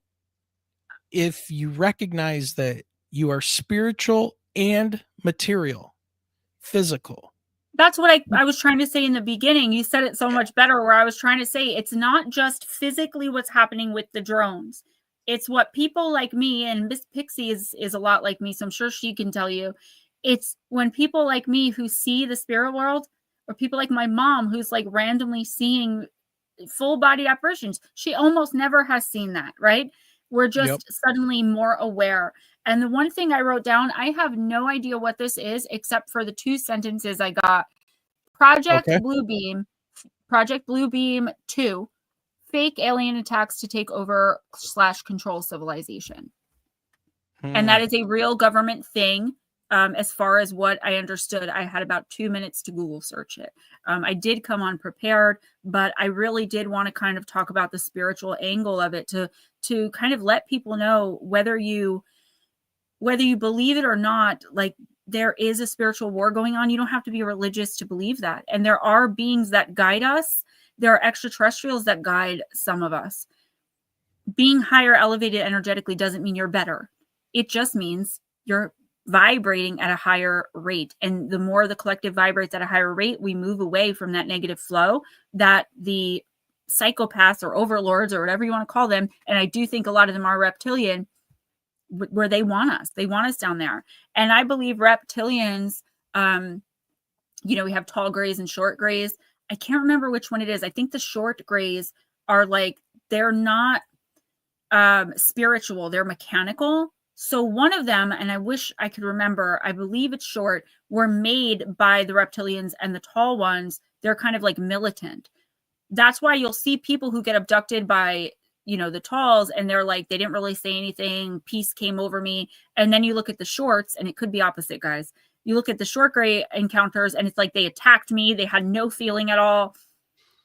if you recognize that you are spiritual and material, physical. That's what I was trying to say in the beginning. You said it so much better, where I was trying to say it's not just physically what's happening with the drones. It's what people like me, and Miss Pixie is a lot like me, so I'm sure she can tell you. It's when people like me who see the spirit world, or people like my mom who's like randomly seeing full body apparitions. She almost never has seen that, right? We're just suddenly more aware. And the one thing I wrote down, I have no idea what this is except for the 2 sentences I got. Project Bluebeam 2, fake alien attacks to take over / control civilization. And that is a real government thing. As far as what I understood, I had about 2 minutes to Google search it. I did come on prepared, but I really did want to kind of talk about the spiritual angle of it to kind of let people know, whether you believe it or not, like, there is a spiritual war going on. You don't have to be religious to believe that. And there are beings that guide us. There are extraterrestrials that guide some of us. Being higher elevated energetically doesn't mean you're better. It just means you're vibrating at a higher rate. And the more the collective vibrates at a higher rate, we move away from that negative flow that the psychopaths or overlords or whatever you want to call them, and I do think a lot of them are reptilian, where they want us down there. And I believe reptilians, you know, we have tall grays and short grays. I can't remember which one it is. I think the short grays are like, they're not spiritual, they're mechanical. So one of them, and I wish I could remember, I believe it's short, were made by the reptilians, and the tall ones, they're kind of like militant. That's why you'll see people who get abducted by, you know, the talls, and they're like, they didn't really say anything, peace came over me. And then you look at the shorts, and it could be opposite, guys. You look at the short gray encounters, and it's like they attacked me, they had no feeling at all.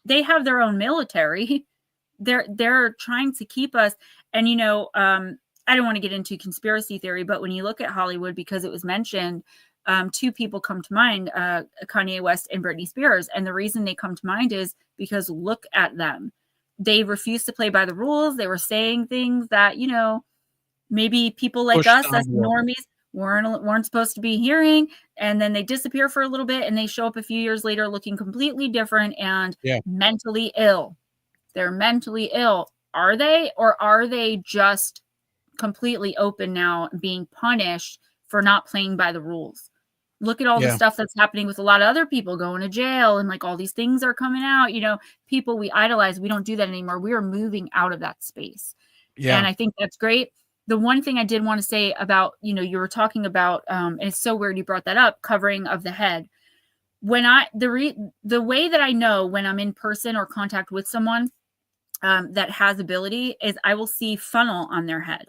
They have their own military. They're trying to keep us. And, you know, I don't want to get into conspiracy theory, but when you look at Hollywood, because it was mentioned, two people come to mind, Kanye West and Britney Spears. And the reason they come to mind is because look at them. They refused to play by the rules. They were saying things that, you know, maybe people like us, as normies, weren't supposed to be hearing. And then they disappear for a little bit and they show up a few years later looking completely different and mentally ill. They're mentally ill. Are they? Or are they just completely open now, being punished for not playing by the rules? Look at all the stuff that's happening with a lot of other people going to jail, and like all these things are coming out. You know, people we idolize, we don't do that anymore. We are moving out of that space. And I think that's great. The one thing I did want to say about, you know, you were talking about, and it's so weird you brought that up, covering of the head. When the way that I know when I'm in person or contact with someone that has ability is I will see funnel on their head.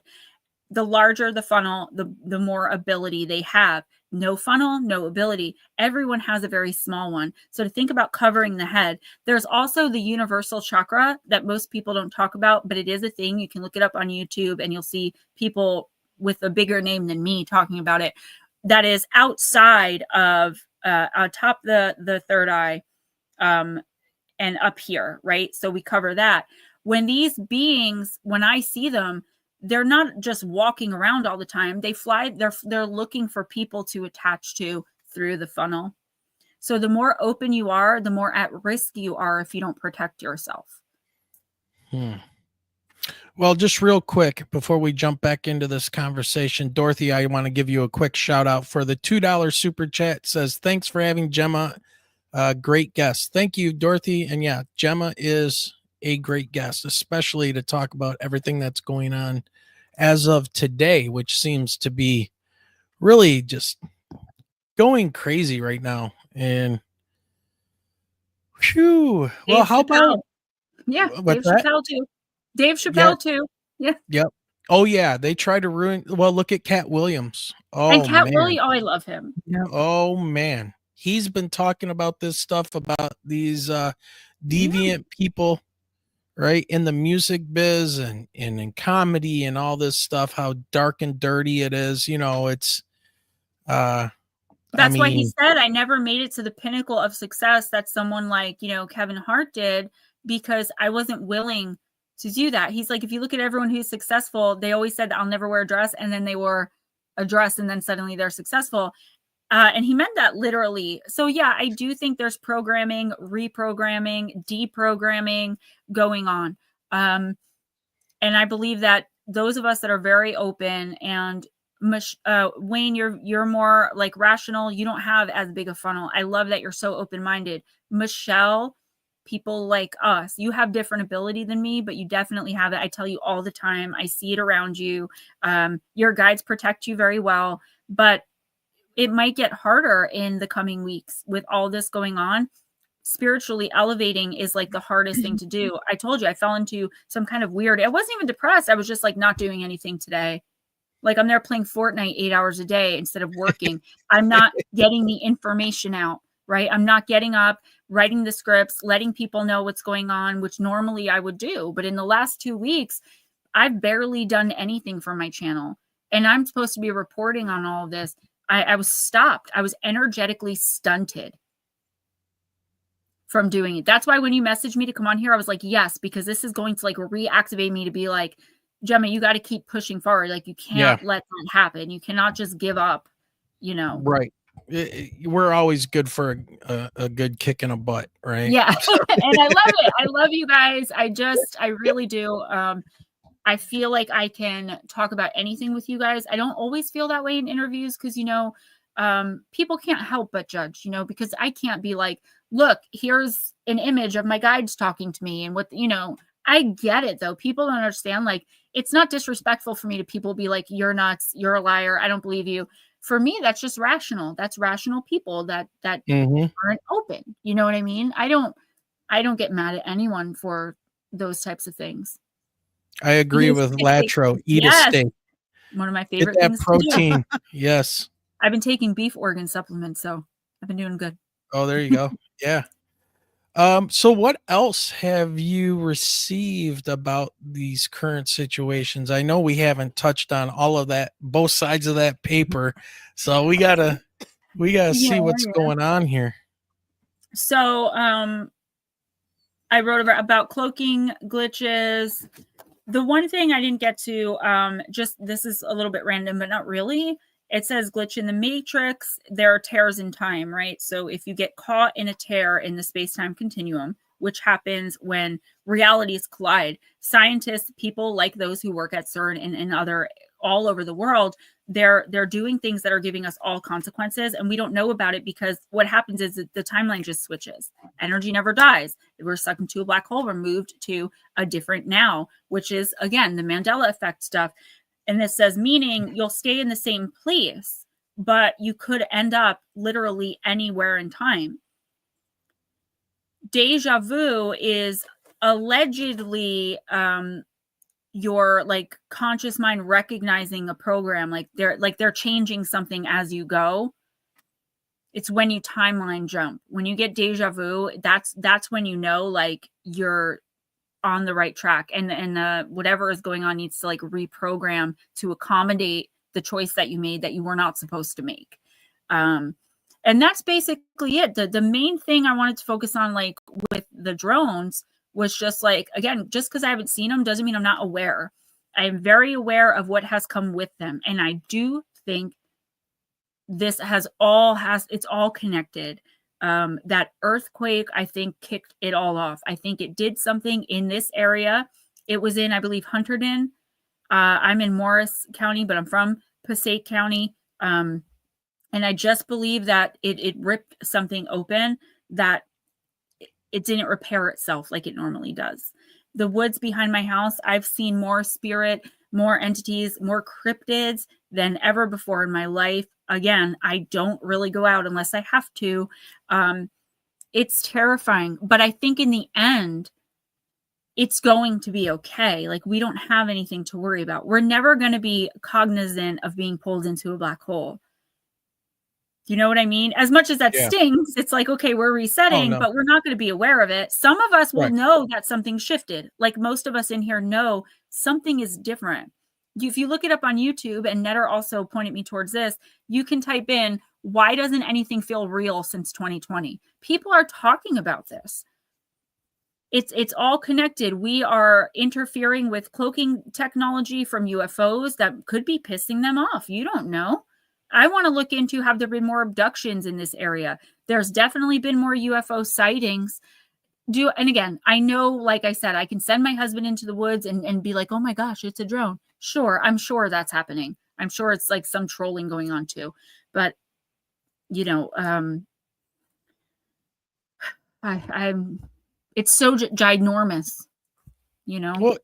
The larger the funnel, the more ability they have. No funnel, no ability. Everyone has a very small one. So to think about covering the head, there's also the universal chakra that most people don't talk about, but it is a thing. You can look it up on YouTube and you'll see people with a bigger name than me talking about it. That is outside of atop the third eye and up here, right? So we cover that. When these beings, when I see them, they're not just walking around all the time. They fly, they're looking for people to attach to through the funnel. So the more open you are, the more at risk you are if you don't protect yourself. Well, just real quick before we jump back into this conversation, Dorothy, I want to give you a quick shout out for the $2 super chat. Says, thanks for having Gemma. Great guest. Thank you, Dorothy. And yeah, Gemma is a great guest, especially to talk about everything that's going on as of today, which seems to be really just going crazy right now. And whew, well, how about Dave Chappelle too. Dave Chappelle too. Yeah. Yep. Oh yeah, they tried to ruin. Well, look at Cat Williams. Oh, and Cat man. Williams, I love him. Oh man, he's been talking about this stuff about these deviant people, right, in the music biz and in comedy and all this stuff, how dark and dirty it is. You know, it's that's why he said I never made it to the pinnacle of success that someone like, you know, Kevin Hart did, because I wasn't willing to do that. He's like, if you look at everyone who's successful, they always said I'll never wear a dress, and then they wore a dress and then suddenly they're successful. And he meant that literally. So yeah, I do think there's programming, reprogramming, deprogramming going on. And I believe that those of us that are very open, and Wayne, you're more like rational. You don't have as big a funnel. I love that you're so open-minded. Michelle, people like us, you have different ability than me, but you definitely have it. I tell you all the time. I see it around you. Your guides protect you very well, but it might get harder in the coming weeks with all this going on. Spiritually elevating is like the hardest thing to do. I told you I fell into some kind of weird, I wasn't even depressed. I was just like not doing anything today. Like I'm there playing Fortnite 8 hours a day instead of working. I'm not getting the information out, right? I'm not getting up, writing the scripts, letting people know what's going on, which normally I would do. But in the last 2 weeks, I've barely done anything for my channel. And I'm supposed to be reporting on all of this. I was stopped. I was energetically stunted from doing it. That's why when you messaged me to come on here, I was like, yes, because this is going to like reactivate me to be like, Gemma, you got to keep pushing forward. Like you can't let that happen. You cannot just give up, you know? Right. We're always good for a good kick in a butt, right? Yeah. And I love it. I love you guys. I really do. I feel like I can talk about anything with you guys. I don't always feel that way in interviews because, you know, people can't help but judge, you know, because I can't be like, look, here's an image of my guides talking to me and what, you know, I get it though. People don't understand. Like, it's not disrespectful for me to people be like, you're nuts, you're a liar, I don't believe you. For me, that's just rational. That's rational people that aren't open. You know what I mean? I don't get mad at anyone for those types of things. I agree with Latro. Eat a steak. One of my favorite Get that things protein. to do. Yes. I've been taking beef organ supplements, so I've been doing good. Oh, there you go. Yeah. So what else have you received about these current situations? I know we haven't touched on all of that, both sides of that paper. So we gotta see what's going on here. So I wrote about cloaking glitches. The one thing I didn't get to, just this is a little bit random, but not really. It says glitch in the matrix. There are tears in time, right? So if you get caught in a tear in the space-time continuum, which happens when realities collide, scientists, people like those who work at CERN and other all over the world, they're doing things that are giving us all consequences, and we don't know about it because what happens is that the timeline just switches. Energy never dies. We're sucked into a black hole. We're moved to a different now, which is, again, the Mandela effect stuff. And this says, meaning you'll stay in the same place, but you could end up literally anywhere in time. Deja vu is allegedly your like conscious mind recognizing a program, like they're changing something as you go. It's when you timeline jump. When you get deja vu, that's when you know like you're on the right track, and whatever is going on needs to like reprogram to accommodate the choice that you made that you were not supposed to make. And that's basically it. The main thing I wanted to focus on, like with the drones, was just like, again, just because I haven't seen them doesn't mean I'm not aware. I am very aware of what has come with them, and I do think this it's all connected. That earthquake, I think, kicked it all off. I think it did something in this area. It was in, I believe, Hunterdon. I'm in Morris County, but I'm from Passaic County. And I just believe that it ripped something open that it didn't repair itself like it normally does. The woods behind my house, I've seen more spirit, more entities, more cryptids than ever before in my life. Again, I don't really go out unless I have to. It's terrifying, but I think in the end, it's going to be okay. Like, we don't have anything to worry about. We're never going to be cognizant of being pulled into a black hole. You know what I mean? As much as that stings, it's like, okay, we're resetting, but we're not going to be aware of it. Some of us will know that something shifted. Like most of us in here know something is different. If you look it up on YouTube, and Netter also pointed me towards this, you can type in, why doesn't anything feel real since 2020? People are talking about this. It's all connected. We are interfering with cloaking technology from UFOs that could be pissing them off. You don't know. I want to look into, have there been more abductions in this area? There's definitely been more UFO sightings. And again, I know, like I said, I can send my husband into the woods and be like, oh my gosh, it's a drone. Sure, I'm sure that's happening. I'm sure it's like some trolling going on too. But, you know, it's so ginormous, you know? Well,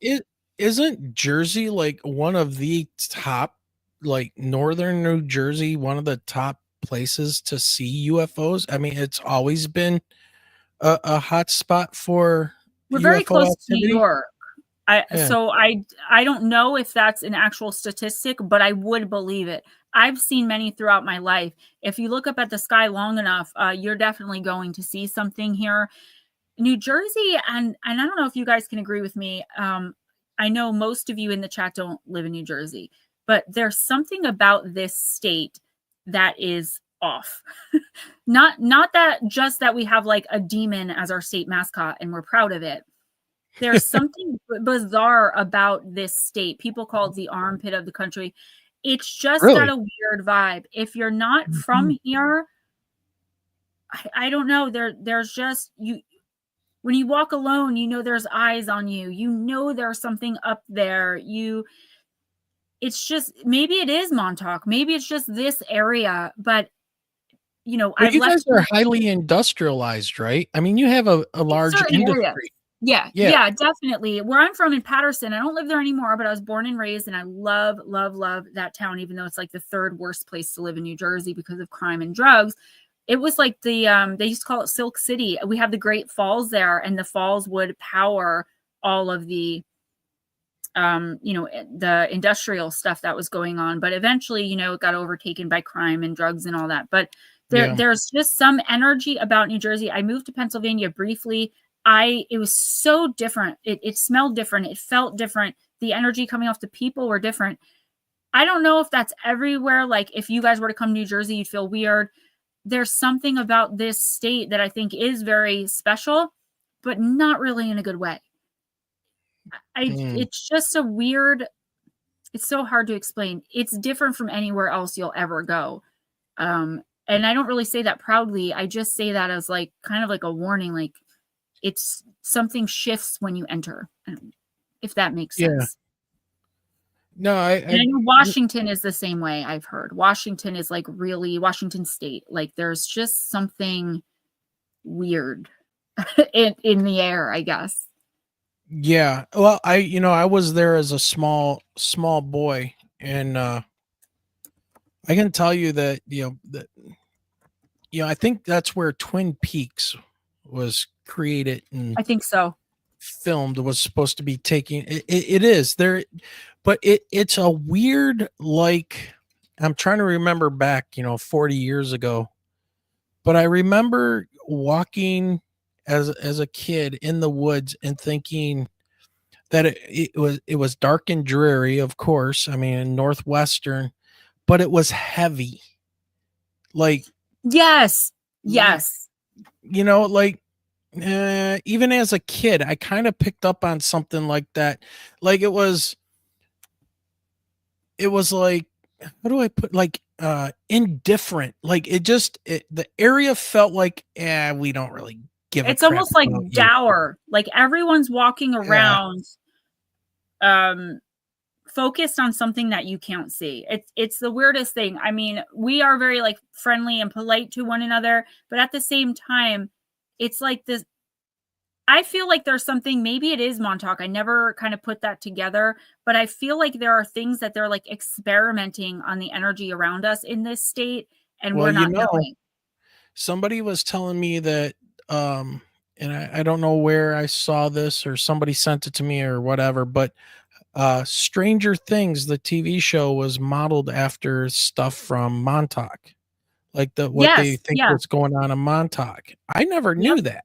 isn't Jersey like one of the top, like northern New Jersey, one of the top places to see UFOs? I mean, it's always been a hot spot for we're UFO very close activity. to New York. So I don't know if that's an actual statistic, but I would believe it. I've seen many throughout my life. If you look up at the sky long enough, you're definitely going to see something here. New Jersey, and I don't know if you guys can agree with me. I know most of you in the chat don't live in New Jersey, but there's something about this state that is off. not that just that we have like a demon as our state mascot and we're proud of it. There's something bizarre about this state. People call it the armpit of the country. It's just got a weird vibe. If you're not from here, I don't know. There's just you. When you walk alone, you know there's eyes on you. You know there's something up there. It's just, maybe it is Montauk. Maybe it's just this area. But, you know, you guys are highly industrialized, right? I mean, you have a large industry. Areas. Yeah, definitely. Where I'm from in Patterson, I don't live there anymore, but I was born and raised, and I love, love, love that town, even though it's like the third worst place to live in New Jersey because of crime and drugs. It was like the, they used to call it Silk City. We have the Great Falls there, and the falls would power all of the, you know, the industrial stuff that was going on. But eventually, you know, it got overtaken by crime and drugs and all that. But There's just some energy about New Jersey. I moved to Pennsylvania briefly. It was so different. It smelled different. It felt different. The energy coming off the people were different. I don't know if that's everywhere. Like if you guys were to come to New Jersey, you'd feel weird. There's something about this state that I think is very special, but not really in a good way. It's just a weird, it's so hard to explain. It's different from anywhere else you'll ever go. And I don't really say that proudly. I just say that as like kind of like a warning, like it's something shifts when you enter, if that makes sense. No, I know Washington is the same way. I've heard Washington is like really Washington State. Like there's just something weird in the air, I guess. Yeah. Well, I was there as a small boy, and I can tell you that, I think that's where Twin Peaks was created and I think so. filmed, was supposed to be taking it is there, but it's a weird, like, I'm trying to remember back 40 years ago, but I remember walking as a kid in the woods and thinking that it was dark and dreary, of course, I mean, Northwestern, but it was heavy, like, yes, like, even as a kid, I kind of picked up on something like that. Like it was like, how do I put, like, indifferent. Like the area felt like, we don't really give a it's crap almost like about dour. Like everyone's walking around, focused on something that you can't see. It's the weirdest thing. I mean, we are very like friendly and polite to one another, but at the same time, it's like this. I feel like there's something, maybe it is Montauk. I never kind of put that together, but I feel like there are things that they're like experimenting on the energy around us in this state, and we're not knowing. Somebody was telling me that, and I don't know where I saw this, or somebody sent it to me or whatever, but Stranger Things, the TV show, was modeled after stuff from Montauk, like what they think was going on in Montauk. I never knew that.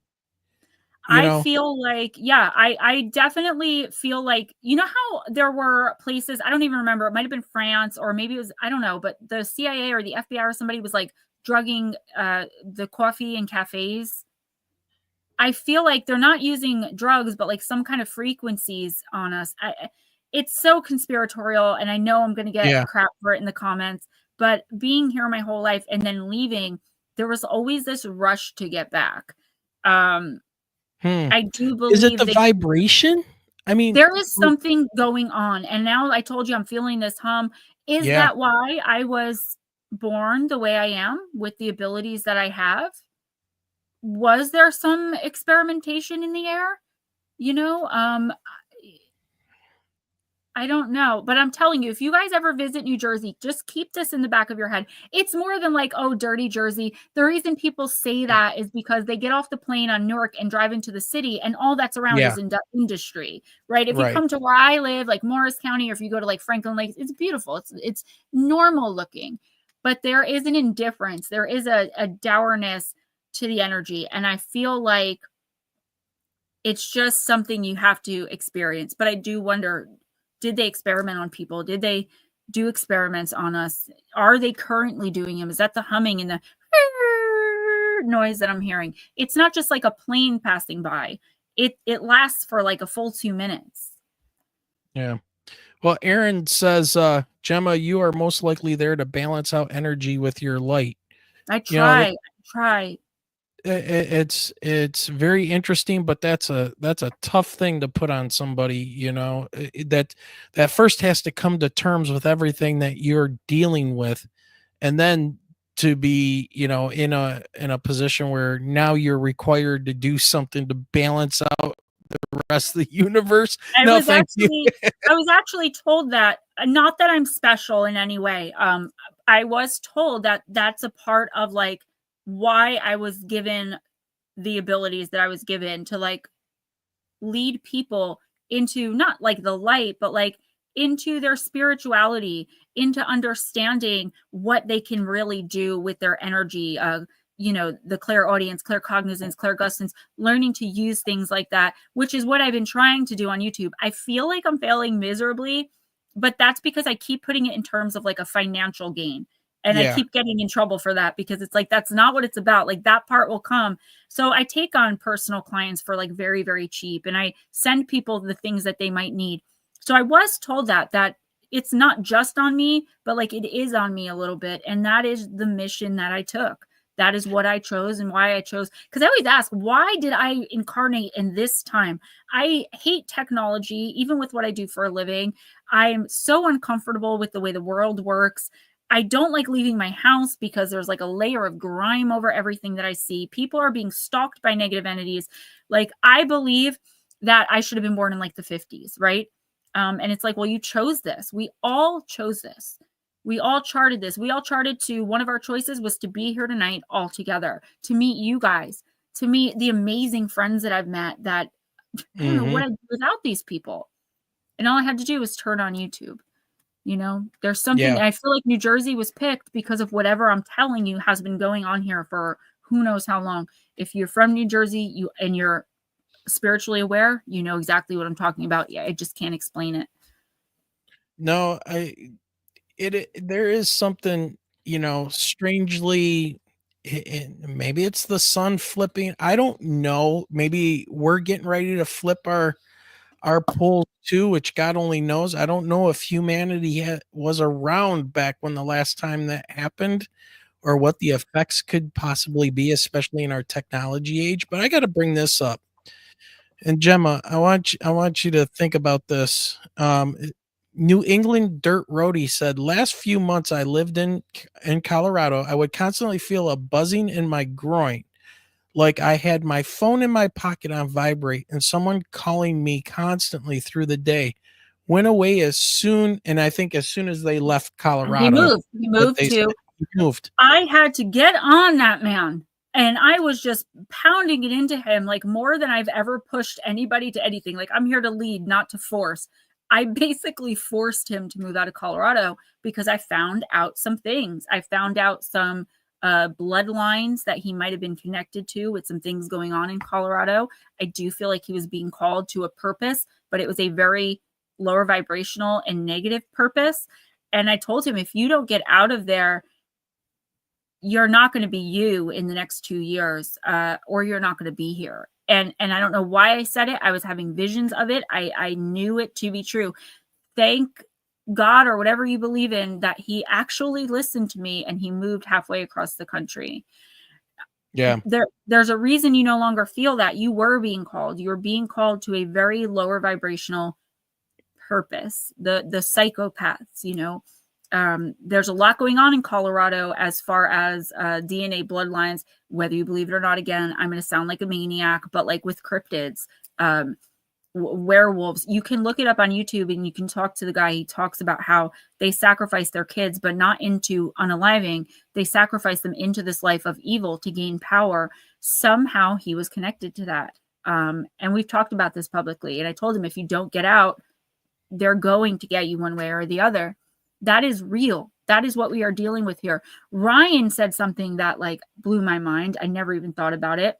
I feel like, I definitely feel like, how there were places, I don't even remember, it might have been France, or maybe it was, I don't know, but the CIA or the FBI or somebody was like drugging the coffee in cafes. I feel like they're not using drugs, but like some kind of frequencies on us. It's so conspiratorial, and I know I'm going to get crap for it in the comments, but being here my whole life and then leaving, there was always this rush to get back. I do believe, is it the vibration? I mean, there is something going on, and now I told you I'm feeling this hum. Is that why I was born the way I am with the abilities that I have? Was there some experimentation in the air? I don't know, but I'm telling you, if you guys ever visit New Jersey, just keep this in the back of your head. It's more than like, oh, dirty Jersey. The reason people say that is because they get off the plane on Newark and drive into the city, and all that's around is industry, right? If you come to where I live, like Morris County, or if you go to like Franklin Lakes, it's beautiful. It's normal looking, but there is an indifference. There is a dourness to the energy, and I feel like it's just something you have to experience. But I do wonder, did they experiment on people? Did they do experiments on us? Are they currently doing them? Is that the humming and the noise that I'm hearing? It's not just like a plane passing by. It lasts for like a full 2 minutes. Yeah. Well, Aaron says, Gemma, you are most likely there to balance out energy with your light. I try. It's very interesting, but that's a tough thing to put on somebody, that first has to come to terms with everything that you're dealing with, and then to be, in a position where now you're required to do something to balance out the rest of the universe. I was actually told that, not that I'm special in any way. I was told that that's a part of like why I was given the abilities that I was given to like lead people into not like the light, but like into their spirituality into understanding what they can really do with their energy. The clairaudience, claircognizance, clairgustance, learning to use things like that, which is what I've been trying to do on YouTube. I feel like I'm failing miserably, but that's because I keep putting it in terms of like a financial gain. And I keep getting in trouble for that because it's like, that's not what it's about. Like that part will come. So I take on personal clients for like very, very cheap. And I send people the things that they might need. So I was told that it's not just on me, but like it is on me a little bit. And that is the mission that I took. That is what I chose and why I chose. Because I always ask, why did I incarnate in this time? I hate technology, even with what I do for a living. I'm so uncomfortable with the way the world works. I don't like leaving my house because there's like a layer of grime over everything that I see. People are being stalked by negative entities. Like, I believe that I should have been born in like the 50s, right? And it's like, well, you chose this. We all chose this. We all charted this. We all charted to, one of our choices was to be here tonight all together, to meet you guys, to meet the amazing friends that I've met that I don't know what I'd do without these people. And all I had to do was turn on YouTube. You know, there's something, I feel like New Jersey was picked because of whatever I'm telling you has been going on here for who knows how long. If you're from New Jersey, and you're spiritually aware, you know exactly what I'm talking about. Yeah, I just can't explain it. No, there is something, strangely, maybe it's the sun flipping. I don't know. Maybe we're getting ready to flip our poles too, which God only knows. I don't know if humanity was around back when the last time that happened, or what the effects could possibly be, especially in our technology age. But I got to bring this up. And Gemma, I want you to think about this. New England Dirt Roadie said, last few months I lived in Colorado, I would constantly feel a buzzing in my groin, like I had my phone in my pocket on vibrate and someone calling me constantly through the day. Went away as soon as they left Colorado. He moved. I had to get on that man. And I was just pounding it into him, like more than I've ever pushed anybody to anything. Like, I'm here to lead, not to force. I basically forced him to move out of Colorado because I found out some things. I found out some bloodlines that he might have been connected to with some things going on in Colorado. I do feel like he was being called to a purpose, but it was a very lower vibrational and negative purpose. And I told him, if you don't get out of there, you're not going to be you in the next 2 years, or you're not going to be here. And I don't know why I said it. I was having visions of it. I knew it to be true. Thank God, or whatever you believe in, that he actually listened to me and he moved halfway across the country. Yeah. There's a reason you no longer feel that. You were being called. You were being called to a very lower vibrational purpose. The psychopaths, there's a lot going on in Colorado as far as DNA bloodlines, whether you believe it or not. Again, I'm going to sound like a maniac, but like with cryptids, werewolves, you can look it up on YouTube and you can talk to the guy. He talks about how they sacrifice their kids, but not into unaliving. They sacrifice them into this life of evil to gain power. Somehow he was connected to that. And we've talked about this publicly. And I told him, if you don't get out, they're going to get you one way or the other. That is real. That is what we are dealing with here. Ryan said something that like blew my mind. I never even thought about it.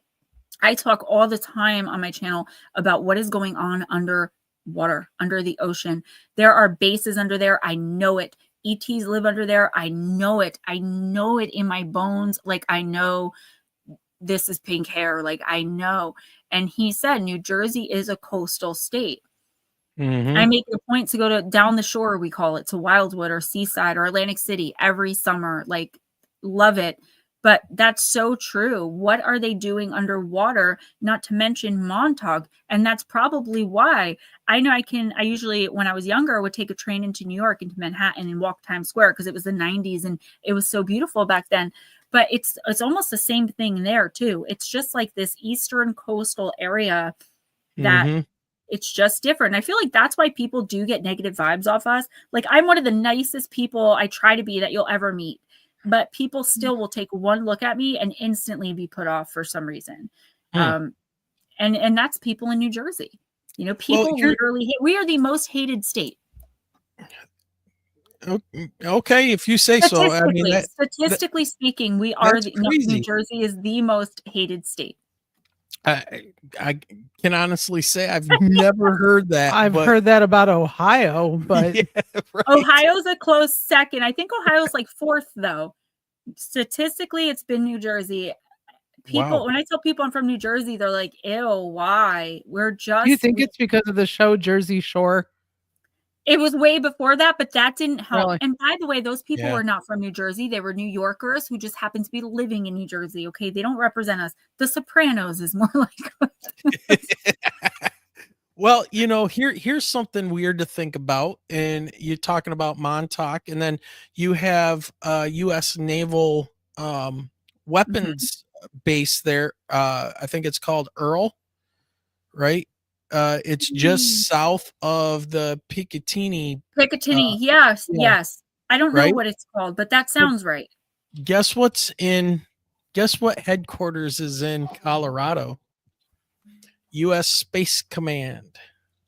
I talk all the time on my channel about what is going on under water, under the ocean. There are bases under there. I know it. ETs live under there. I know it. I know it in my bones. Like, I know this is pink hair. Like, I know. And he said, New Jersey is a coastal state. I make it a point to go to down the shore, we call it, to Wildwood or Seaside or Atlantic City every summer. Like, love it. But that's so true. What are they doing underwater? Not to mention Montauk. And that's probably why I know I usually, when I was younger, I would take a train into New York, into Manhattan, and walk Times Square because it was the 90s and it was so beautiful back then. But it's almost the same thing there too. It's just like this eastern coastal area that it's just different. I feel like that's why people do get negative vibes off us. Like, I'm one of the nicest people I try to be that you'll ever meet, but people still will take one look at me and instantly be put off for some reason. And that's people in New Jersey. People literally hate. We are the most hated state. Okay, if you say so. I mean, statistically speaking, we are that's crazy. New Jersey is the most hated state. I can honestly say I've never heard that. I've heard that about Ohio, but yeah, right. Ohio's a close second. I think Ohio's like fourth, though. Statistically, it's been New Jersey. People, when I tell people I'm from New Jersey, they're like, "Ew, why?" We're just. Do you think it's because of the show Jersey Shore? It was way before that, but that didn't help. Really? And by the way, those people were not from New Jersey. They were New Yorkers who just happened to be living in New Jersey. Okay, they don't represent us. The Sopranos is more like. Well, you know, here's something weird to think about. And you're talking about Montauk, and then you have U.S. naval weapons base there. I think it's called Earl, right? It's just south of the Picatinny. Yes, yes. I don't know right? what it's called, but that sounds right. Guess what headquarters is in Colorado? U.S. Space Command.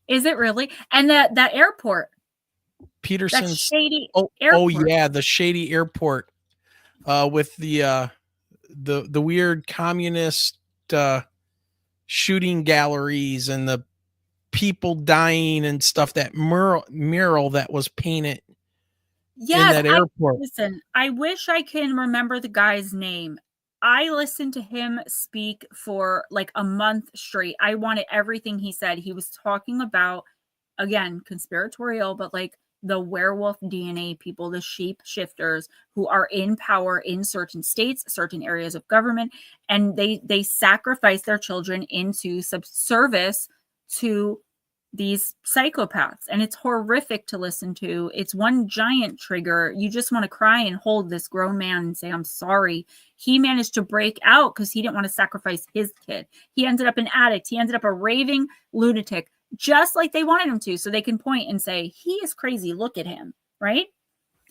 Is it really? And that airport. Peterson's. That shady airport. Oh yeah, the shady airport with the weird communist shooting galleries and the people dying and stuff. That mural that was painted in that airport. Listen, I wish I can remember the guy's name. I listened to him speak for like a month straight. I wanted everything he said. He was talking about, again, conspiratorial, but like the werewolf DNA people, the shape shifters who are in power in certain states, certain areas of government, and they sacrifice their children into service to these psychopaths. And it's horrific to listen to. It's one giant trigger. You just want to cry and hold this grown man and say, I'm sorry. He managed to break out because he didn't want to sacrifice his kid. He ended up an addict. He ended up a raving lunatic, just like they wanted him to. So they can point and say, he is crazy. Look at him. Right?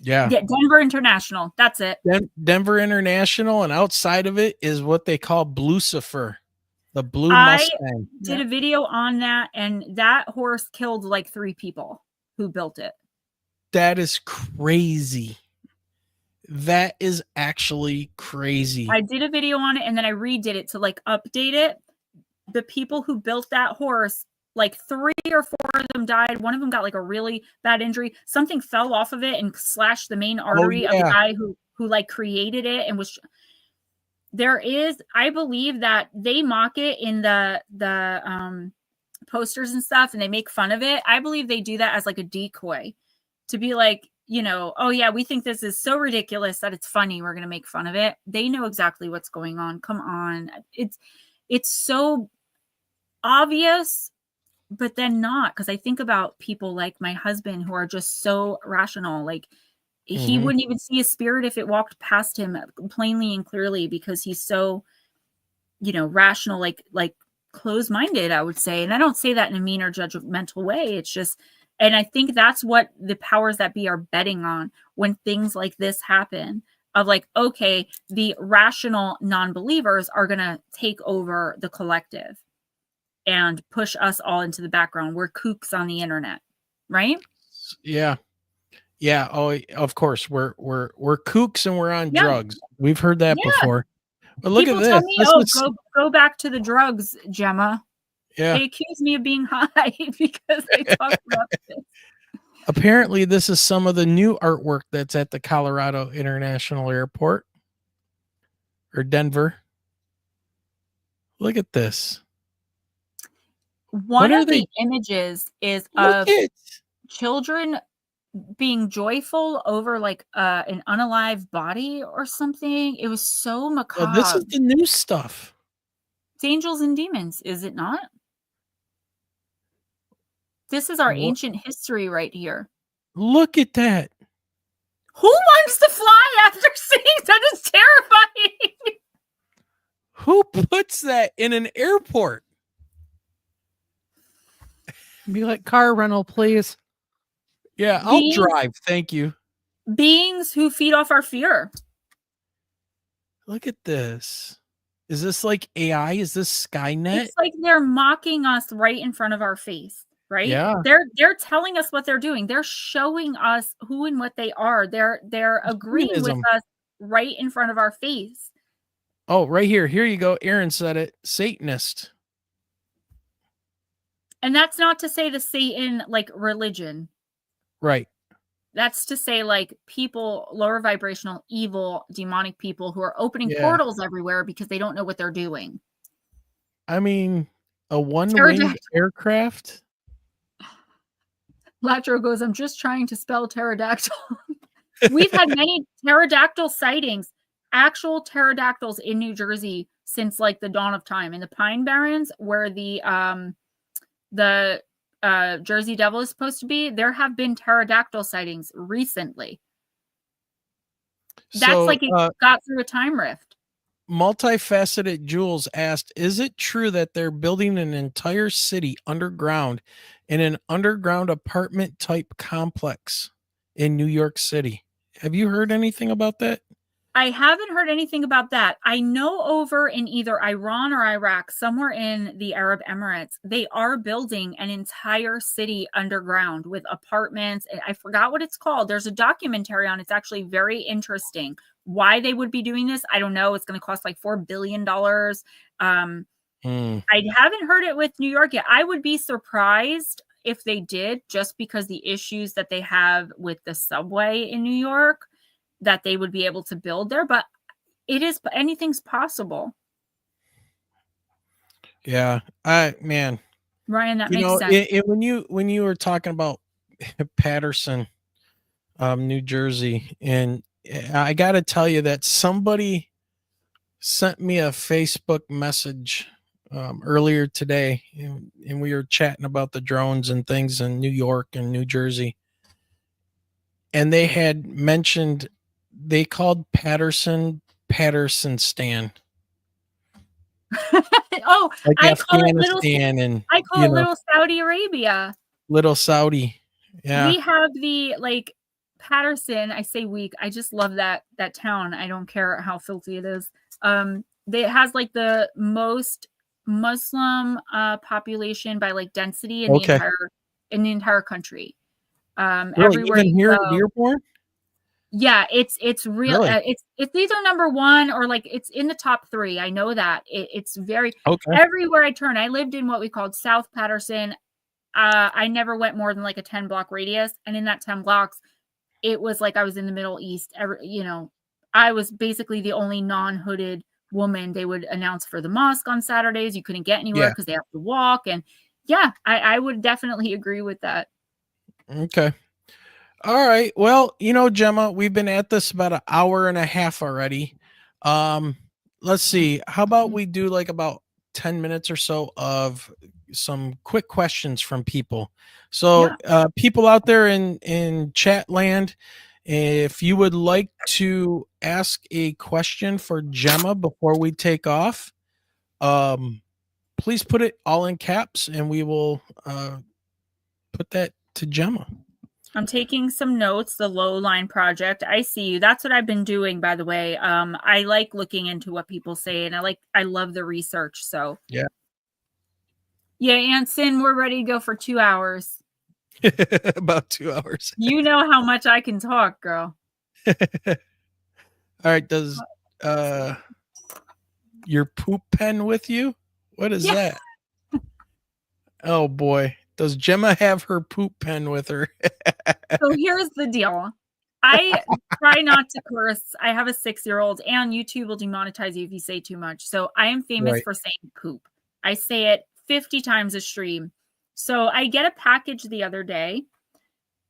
Yeah. Denver International. That's it. Denver International. And outside of it is what they call Blucifer. The blue Mustang. I did a video on that, and that horse killed like 3 people who built it. That is crazy. That is actually crazy. I did a video on it, and then I redid it to like update it. The people who built that horse, like 3 or 4 of them died. One of them got like a really bad injury. Something fell off of it and slashed the main artery of the guy who like created it and was. There is, I believe that they mock it in the posters and stuff, and they make fun of it. I believe they do that as like a decoy to be like, you know, oh yeah, we think this is so ridiculous that it's funny. We're going to make fun of it. They know exactly what's going on. Come on. It's so obvious, but then not. Because I think about people like my husband who are just so rational. Like, he wouldn't even see a spirit if it walked past him plainly and clearly because he's so, you know, rational, like closed-minded, I would say. And I don't say that in a mean or judgmental way. It's just, and I think that's what the powers that be are betting on when things like this happen of like, okay, the rational non-believers are going to take over the collective and push us all into the background. We're kooks on the internet, right? Yeah. Yeah. Oh, of course. We're kooks and we're on drugs. We've heard that before. But look People at this. tell me, go back to the drugs, Gemma. Yeah. They accuse me of being high because they talk about this. Apparently, this is some of the new artwork that's at the Colorado International Airport or Denver. Look at this. One of the images is of children being joyful over like an unalive body or something. It was so macabre. This is the new stuff. It's angels and demons, is it not? This is our ancient history right here. Look at that. Who wants to fly after seeing that? Is terrifying. Who puts that in an airport? Be like, car rental, please. Yeah, I'll drive. Thank you. Beings who feed off our fear. Look at this. Is this like AI? Is this Skynet? It's like they're mocking us right in front of our face. right? Yeah. They're telling us what they're doing. They're showing us who and what they are. They're agreeing with Humanism. us right in front of our face. Oh, right here. Here you go. Aaron said it. Satanist. And that's not to say the Satan like religion. Right. That's to say like people, lower vibrational, evil, demonic people who are opening Yeah. portals everywhere because they don't know what they're doing. I mean, a one-winged Pterodactyl. aircraft. Latro goes, I'm just trying to spell pterodactyl. We've had many pterodactyl sightings, actual pterodactyls in New Jersey since like the dawn of time. In the Pine Barrens, where the Jersey Devil is supposed to be, there have been pterodactyl sightings recently. That's like it got through a time rift. Multifaceted Jules asked, is it true that they're building an entire city underground in an underground apartment type complex in New York City? Have you heard anything about that? I haven't heard anything about that. I know over in either Iran or Iraq, somewhere in the Arab Emirates, they are building an entire city underground with apartments. I forgot what it's called. There's a documentary on it. It's actually very interesting. Why they would be doing this, I don't know. It's going to cost like $4 billion. I haven't heard it with New York yet. I would be surprised if they did, just because the issues that they have with the subway in New York, that they would be able to build there. But anything's possible. Yeah. Man. Ryan, that makes sense. When you were talking about Patterson, New Jersey, and I got to tell you that somebody sent me a Facebook message earlier today, and we were chatting about the drones and things in New York and New Jersey. And they had mentioned, they called Patterson Stan. Oh, like I call it little Saudi Arabia. Little Saudi. Yeah. We have the like Patterson. I say weak. I just love that town. I don't care how filthy it is. It has like the most Muslim population by like density in the entire country. Really? Everywhere Even you here go. in Dearborn? Yeah, it's real. Really? It's either number one or like it's in the top 3. I know that it's very okay. Everywhere I turn. I lived in what we called South Patterson. I never went more than like a 10-block radius, and in that 10 blocks, it was like I was in the Middle East. I was basically the only non-hooded woman they would announce for the mosque on Saturdays. You couldn't get anywhere because they have to walk, and I would definitely agree with that. Okay. All right. Well, Gemma, we've been at this about an hour and a half already. Let's see. How about we do like about 10 minutes or so of some quick questions from people. So people out there in chat land, if you would like to ask a question for Gemma before we take off, please put it all in caps and we will put that to Gemma. I'm taking some notes. The Low Line Project. I see you. That's what I've been doing, by the way. I like looking into what people say, and I love the research. So yeah, Anson, we're ready to go for 2 hours. About 2 hours. You know how much I can talk, girl. All right. Does your poop pen with you? What is that? Oh boy. Does Gemma have her poop pen with her? So here's the deal. I try not to curse. I have a 6-year-old, and YouTube will demonetize you if you say too much. So I am famous for saying poop. I say it 50 times a stream. So I get a package the other day,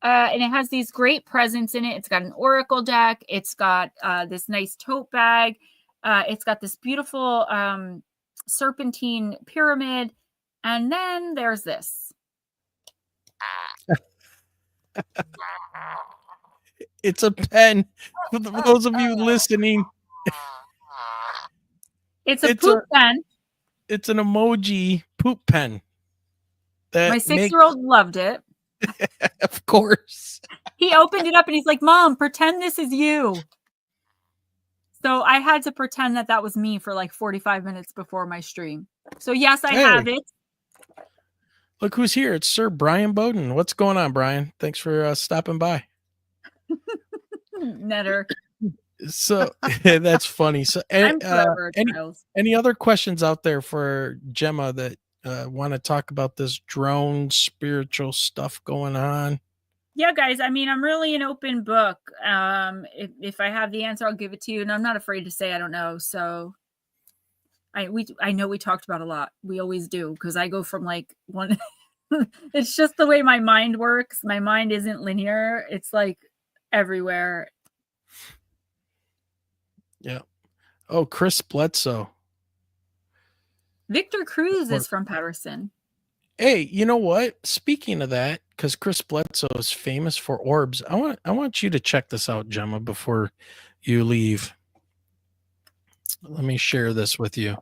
and it has these great presents in it. It's got an oracle deck. It's got this nice tote bag. It's got this beautiful serpentine pyramid. And then there's this. It's a pen. For those of you listening, it's a poop pen. It's an emoji poop pen. My 6-year-old loved it. Of course. He opened it up and he's like, Mom, pretend this is you. So I had to pretend that was me for like 45 minutes before my stream. So yes, I have it. Look who's here. It's Sir Brian Bowden. What's going on, Brian? Thanks for stopping by. Netter. So that's funny. So I'm forever any, Charles. any other questions out there for Gemma that want to talk about this drone spiritual stuff going on? Yeah, guys. I mean, I'm really an open book. If I have the answer, I'll give it to you, and I'm not afraid to say I don't know. So, I know we talked about a lot. We always do, because I go from like one. It's just the way my mind works. My mind isn't linear. It's like everywhere. Yeah. Oh, Chris Bledsoe. Victor Cruz is from Patterson. Hey, you know what? Speaking of that, because Chris Bledsoe is famous for orbs, I want you to check this out, Gemma, before you leave. Let me share this with you.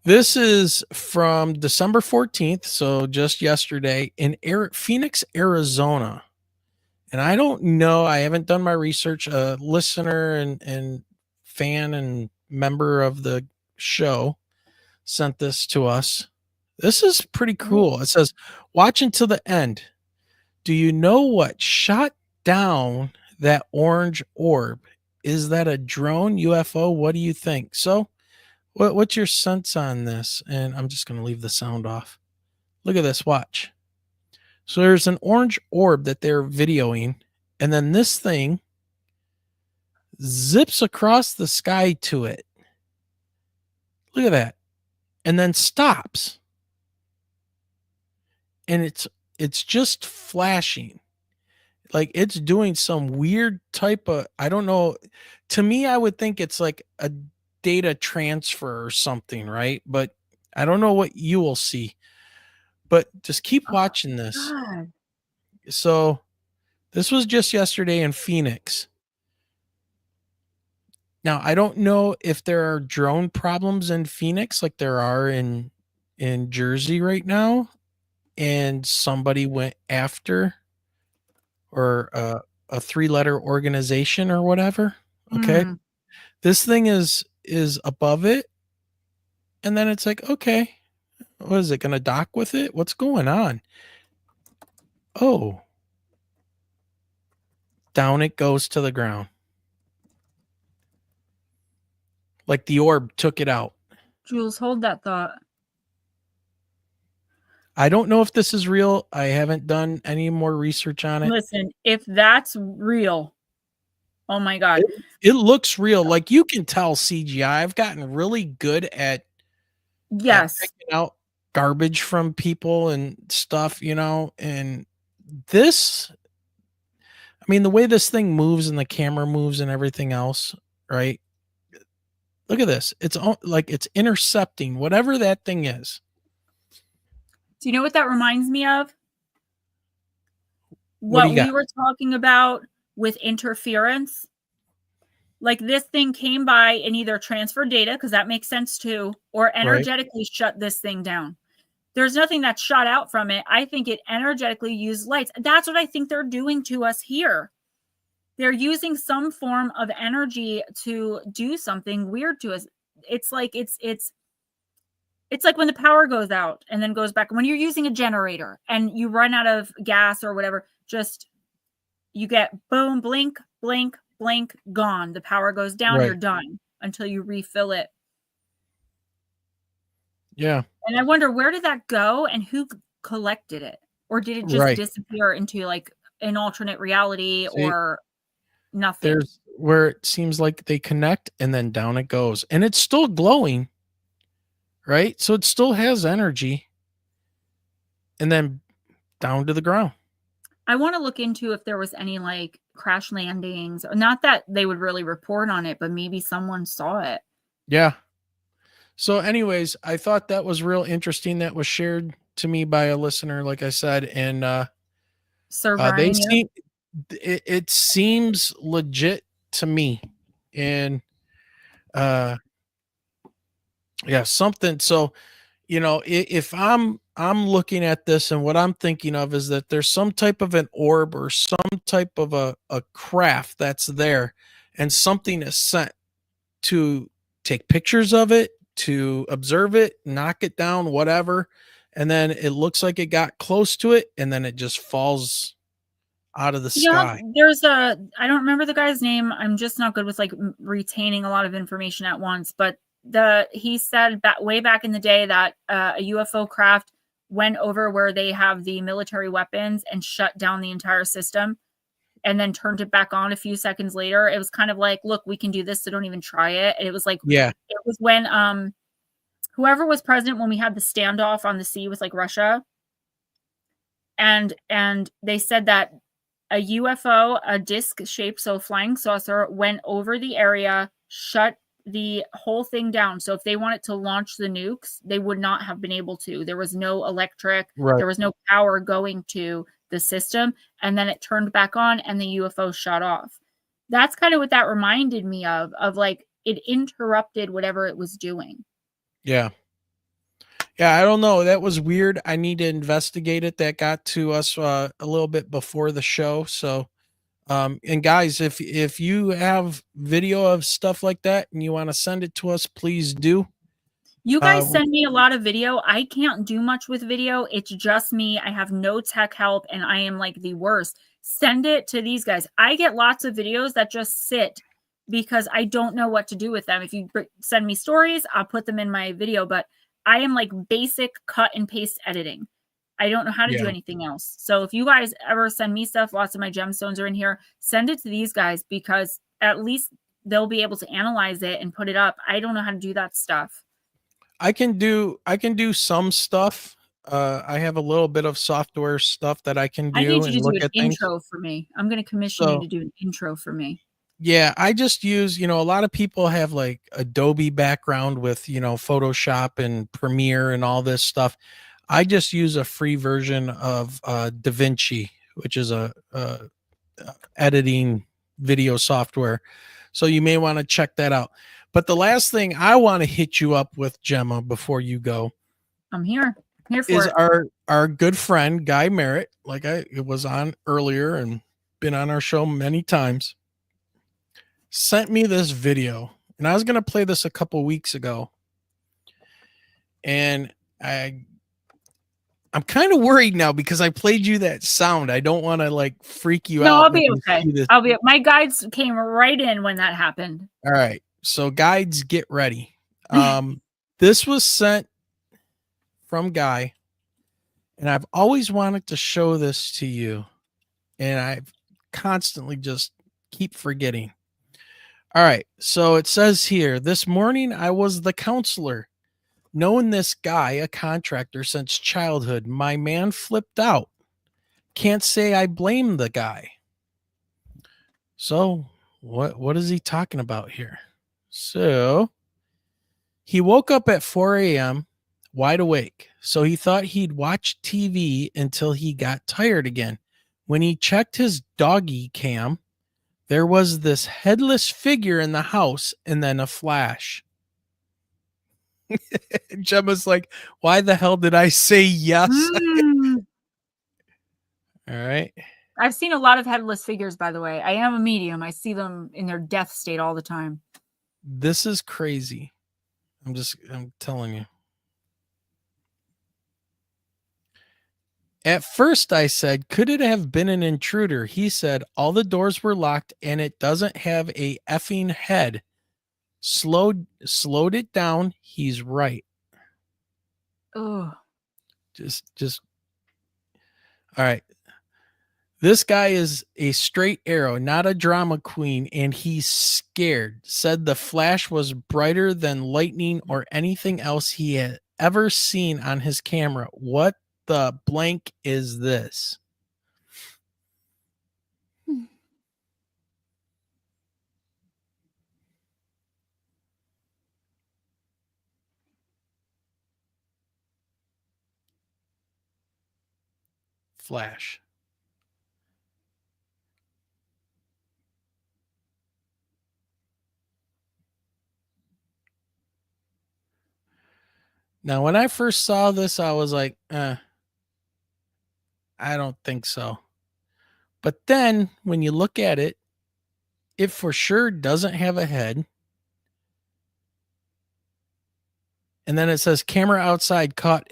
This is from December 14th, so just yesterday, in Phoenix, Arizona. And I don't know, I haven't done my research. A listener and fan and member of the show sent this to us. This is pretty cool. It says, watch until the end. Do you know what shot down that orange orb? Is that a drone, UFO? What do you think? So what's your sense on this? And I'm just going to leave the sound off. Look at this. Watch. So there's an orange orb that they're videoing. And then this thing zips across the sky to it. Look at that. And then stops. And it's just flashing. Like it's doing some weird type of, I don't know. To me, I would think it's like a data transfer or something, right? But I don't know what you will see. But just keep watching this. God. So this was just yesterday in Phoenix. Now, I don't know if there are drone problems in Phoenix like there are in Jersey right now, and somebody went after or a 3-letter organization or whatever. Okay. This thing is above it. And then it's like, okay, what is it going to dock with it? What's going on? Oh, down it goes to the ground. Like the orb took it out. Jules, hold that thought. I don't know if this is real. I haven't done any more research on it. Listen, if that's real, oh my God. It looks real. Like you can tell CGI. I've gotten really good at picking out garbage from people and stuff, and this, I mean, the way this thing moves and the camera moves and everything else, right? Look at this. It's like it's intercepting whatever that thing is. Do you know what that reminds me of? What we were talking about with interference. Like this thing came by and either transferred data, because that makes sense too, or energetically shut this thing down. There's nothing that shot out from it. I think it energetically used lights. That's what I think they're doing to us here. They're using some form of energy to do something weird to us. It's like it's like when the power goes out and then goes back. When you're using a generator and you run out of gas or whatever, just you get boom, blink, blink, blink, gone. The power goes down, you're done until you refill it. Yeah. And I wonder, where did that go and who collected it? Or did it just disappear into like an alternate reality or nothing? There's where it seems like they connect and then down it goes. And it's still glowing, right? So it still has energy. And then down to the ground. I want to look into if there was any like crash landings. Not that they would really report on it, but maybe someone saw it. Yeah. So anyways, I thought that was real interesting. That was shared to me by a listener, like I said. And Sir Brian, it seems legit to me. And something. So, if I'm looking at this and what I'm thinking of is that there's some type of an orb or some type of a craft that's there, and something is sent to take pictures of it, to observe it, knock it down, whatever. and then it looks like it got close to it, and then it just falls out of the sky. There's I don't remember the guy's name. I'm just not good with like retaining a lot of information at once. But he said way back in the day that a UFO craft went over where they have the military weapons and shut down the entire system, and then turned it back on a few seconds later. It was kind of like, look, we can do this, so don't even try it. And it was like, yeah, it was when whoever was president when we had the standoff on the sea with like Russia, and they said that a UFO, a disc shaped, so flying saucer, went over the area, shut the whole thing down. So if they wanted to launch the nukes, they would not have been able to. There was no electric, there was no power going to the system, and then it turned back on and the UFO shut off. That's kind of what that reminded me of like it interrupted whatever it was doing. Yeah. Yeah, I don't know. That was weird. I need to investigate it. That got to us a little bit before the show. So, and guys, if you have video of stuff like that and you want to send it to us, please do. You guys send me a lot of video. I can't do much with video. It's just me. I have no tech help, and I am like the worst. Send it to these guys. I get lots of videos that just sit because I don't know what to do with them. If you send me stories, I'll put them in my video, but I am like basic cut and paste editing. I don't know how to do anything else. So if you guys ever send me stuff, lots of my gemstones are in here, send it to these guys because at least they'll be able to analyze it and put it up. I don't know how to do that stuff. I can do some stuff. I have a little bit of software stuff that I can do. I need you and to look do an at things. intro for me. I'm going to commission you to do an intro for me. Yeah, I just use, a lot of people have like Adobe background with, Photoshop and Premiere and all this stuff. I just use a free version of DaVinci, which is a editing video software. So you may want to check that out. But the last thing I want to hit you up with, Gemma, before you go, I'm here. Here for is it. our good friend Guy Merritt, like it was on earlier and been on our show many times, sent me this video, and I was going to play this a couple weeks ago, and I'm kind of worried now because I played you that sound. I don't want to like freak you out. No, I'll be okay. My guides came right in when that happened. All right. So guides, get ready. This was sent from Guy, and I've always wanted to show this to you, and I've constantly just keep forgetting. All right. So it says here, this morning I was the counselor. Known this guy, a contractor since childhood, my man flipped out. Can't say I blame the guy. So what is he talking about here? So he woke up at 4 a.m. wide awake. So he thought he'd watch TV until he got tired again. When he checked his doggy cam, there was this headless figure in the house and then a flash. Gemma's like, why the hell did I say yes? All right. I've seen a lot of headless figures, by the way. I am a medium. I see them in their death state all the time. This is crazy. I'm telling you. At first I said, could it have been an intruder? He said, all the doors were locked and it doesn't have a effing head. Slowed it down. He's right. Oh. Just all right. This guy is a straight arrow, not a drama queen, and he's scared. Said the flash was brighter than lightning or anything else he had ever seen on his camera. What the blank is this? Flash. Now, when I first saw this, I was like, I don't think so. But then when you look at it, it for sure doesn't have a head. And then it says camera outside caught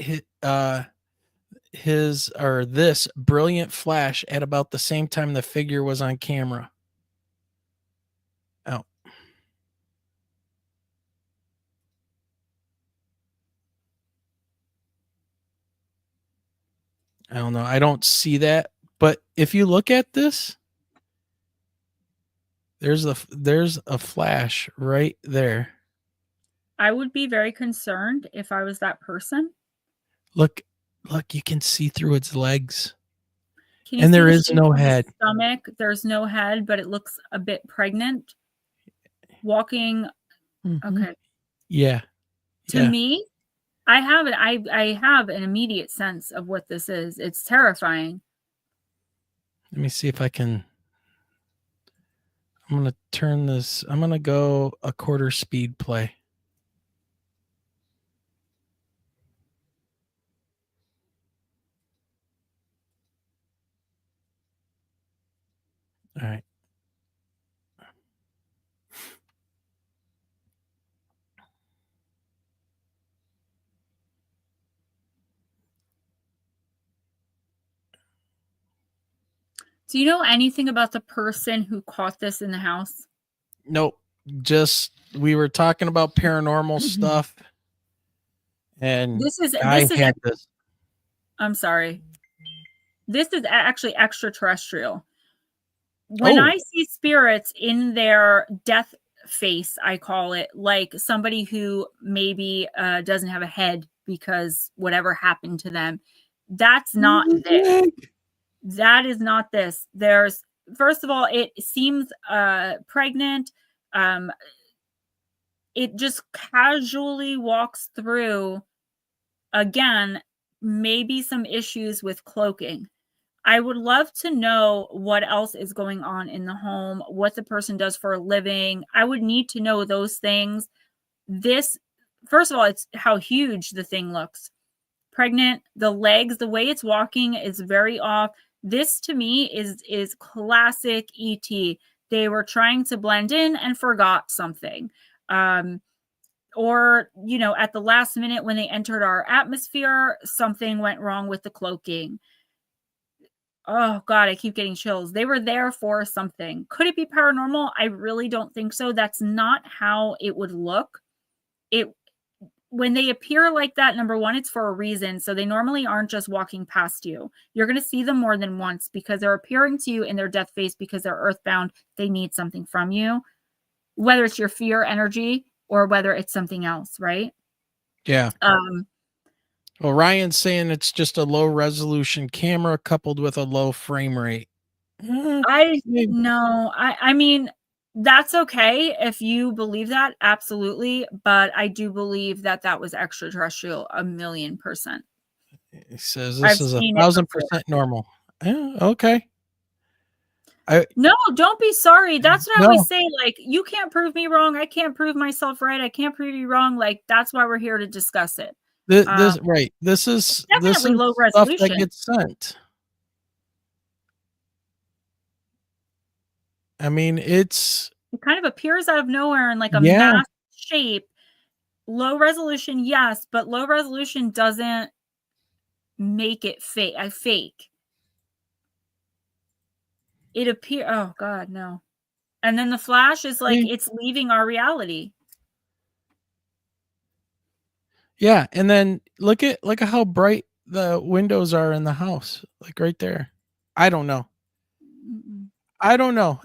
this brilliant flash at about the same time the figure was on camera. Oh. I don't know. I don't see that. But if you look at this, there's a flash right there. I would be very concerned if I was that person. Look, you can see through its legs. Can you And see there the is shape no of the head. stomach? There's no head, but it looks a bit pregnant. Walking. Okay. Yeah. To me, I have an immediate sense of what this is. It's terrifying. Let me see if I can. I'm going to turn this. I'm going to go a quarter speed play. All right. Do you know anything about the person who caught this in the house? Nope. Just we were talking about paranormal stuff, and This is this. I'm sorry. This is actually extraterrestrial. When I see spirits in their death face, I call it, like somebody who maybe doesn't have a head because whatever happened to them. That's not this. That is not this. There's, first of all, it seems pregnant. It just casually walks through. Again, maybe some issues with cloaking. I would love to know what else is going on in the home, what the person does for a living. I would need to know those things. This, first of all, it's how huge the thing looks. Pregnant, the legs, the way it's walking is very off. This to me is classic ET. They were trying to blend in and forgot something. Or, you know, at the last minute when they entered our atmosphere, something went wrong with the cloaking. Oh, God, I keep getting chills. They were there for something. Could it be paranormal? I really don't think so. That's not how it would look. When they appear like that, number one, it's for a reason. So they normally aren't just walking past you. You're going to see them more than once because they're appearing to you in their death face because they're earthbound. They need something from you, whether it's your fear energy or whether it's something else, right? Yeah. Well, Ryan's saying it's just a low resolution camera coupled with a low frame rate. I mean, that's okay if you believe that, absolutely. But I do believe that was extraterrestrial 1,000,000%. He says this is 1,000% normal. Yeah, okay. No, don't be sorry. That's what I always say. Like, you can't prove me wrong. I can't prove myself right. I can't prove you wrong. Like, that's why we're here to discuss it. This is definitely low stuff resolution that gets sent. I mean, it kind of appears out of nowhere in like a mass shape. Low resolution, yes, but low resolution doesn't make it fake. It appears. Oh God, no. And then the flash is like it's leaving our reality. Yeah, and then look at how bright the windows are in the house, like right there. I don't know.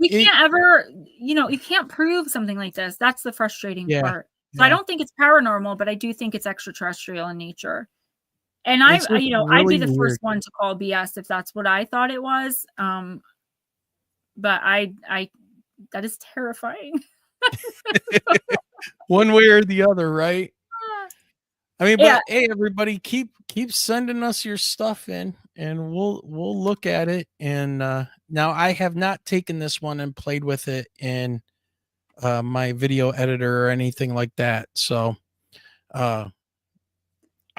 We can't ever, you can't prove something like this. That's the frustrating part. So I don't think it's paranormal, but I do think it's extraterrestrial in nature. And I'd be the first one to call BS if that's what I thought it was. But that is terrifying. One way or the other, right? I mean, but hey, everybody, keep sending us your stuff in, and we'll look at it. And now I have not taken this one and played with it in my video editor or anything like that. So I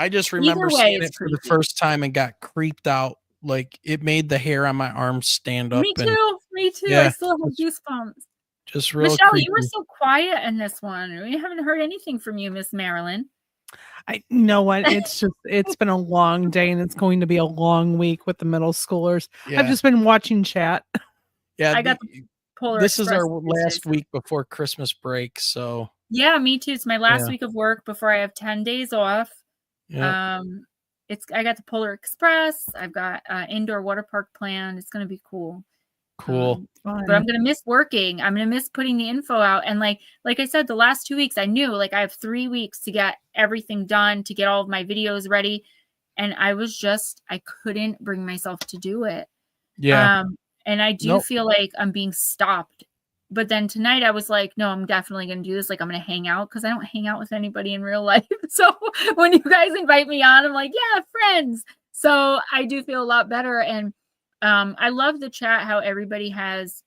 just remember seeing it for the first time and got creeped out. Like it made the hair on my arms stand up. Me too. Yeah, I still have goosebumps. Just real Michelle, creepy. you were so quiet in this one. We haven't heard anything from you, Miss Marilyn. I know what it's been a long day and it's going to be a long week with the middle schoolers. Yeah. I've just been watching chat. Yeah, I got the Polar this is Express our last week before Christmas break, so Yeah, me too. It's my last Yeah. week of work before I have 10 days off. Yeah. I got the Polar Express. I've got indoor water park planned. It's going to be cool. Cool. But I'm going to miss working. I'm going to miss putting the info out. And like I said, the last 2 weeks, I knew like I have 3 weeks to get everything done, to get all of my videos ready. And I couldn't bring myself to do it. Yeah. And I do feel like I'm being stopped. But then tonight I was like, no, I'm definitely going to do this. Like, I'm going to hang out because I don't hang out with anybody in real life. So when you guys invite me on, I'm like, yeah, friends. So I do feel a lot better. And I love the chat, how everybody has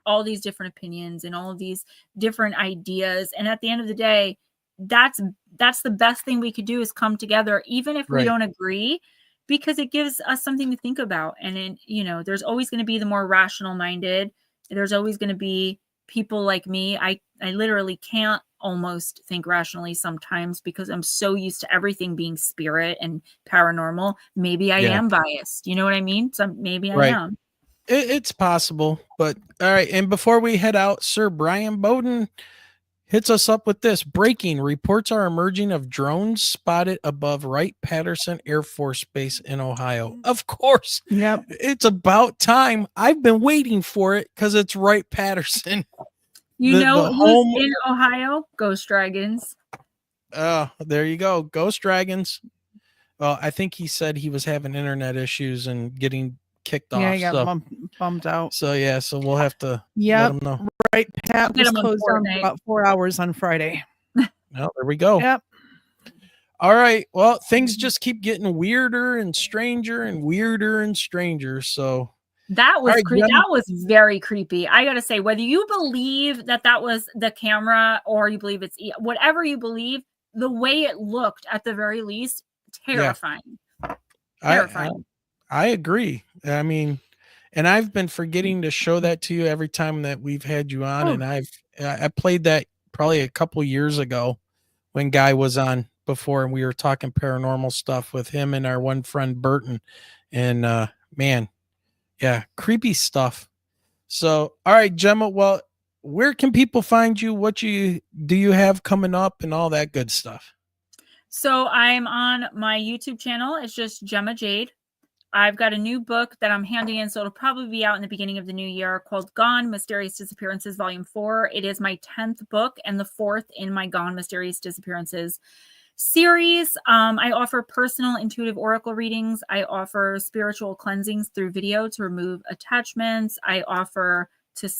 all these different opinions and all of these different ideas. And at the end of the day, that's the best thing we could do, is come together, even if we don't agree, because it gives us something to think about. And there's always going to be the more rational minded. There's always going to be people like me. I literally can't almost think rationally sometimes because I'm so used to everything being spirit and paranormal. Maybe I am biased. You know what I mean? So maybe I am. It's possible, but all right. And before we head out, Sir Brian Bowden hits us up with this: breaking reports are emerging of drones spotted above Wright-Patterson Air Force Base in Ohio. Of course. Yep. It's about time. I've been waiting for it because it's Wright-Patterson. Who's in Ohio? Ghost Dragons. There you go. Ghost Dragons. Well, I think he said he was having internet issues and getting kicked off. Yeah, he got bumped out. So we'll have to let him know. Right, Pat was closed down for about 4 hours on Friday. Well, there we go. Yep. All right. Well, things just keep getting weirder and stranger and weirder and stranger. So that was that was very creepy. I gotta say, whether you believe that was the camera or you believe it's whatever you believe, the way it looked, at the very least, terrifying. Terrifying. I agree. I mean, and I've been forgetting to show that to you every time that we've had you on. And I played that probably a couple years ago when Guy was on before, and we were talking paranormal stuff with him and our one friend Burton. And man, yeah, creepy stuff. So, all right, Gemma. Well, where can people find you? What do you have coming up and all that good stuff? So I'm on my YouTube channel. It's just Gemma Jade. I've got a new book that I'm handing in, so it'll probably be out in the beginning of the new year, called Gone: Mysterious Disappearances, Volume 4. It is my 10th book and the 4th in my Gone: Mysterious Disappearances series. I offer personal intuitive oracle readings. I offer spiritual cleansings through video to remove attachments. I offer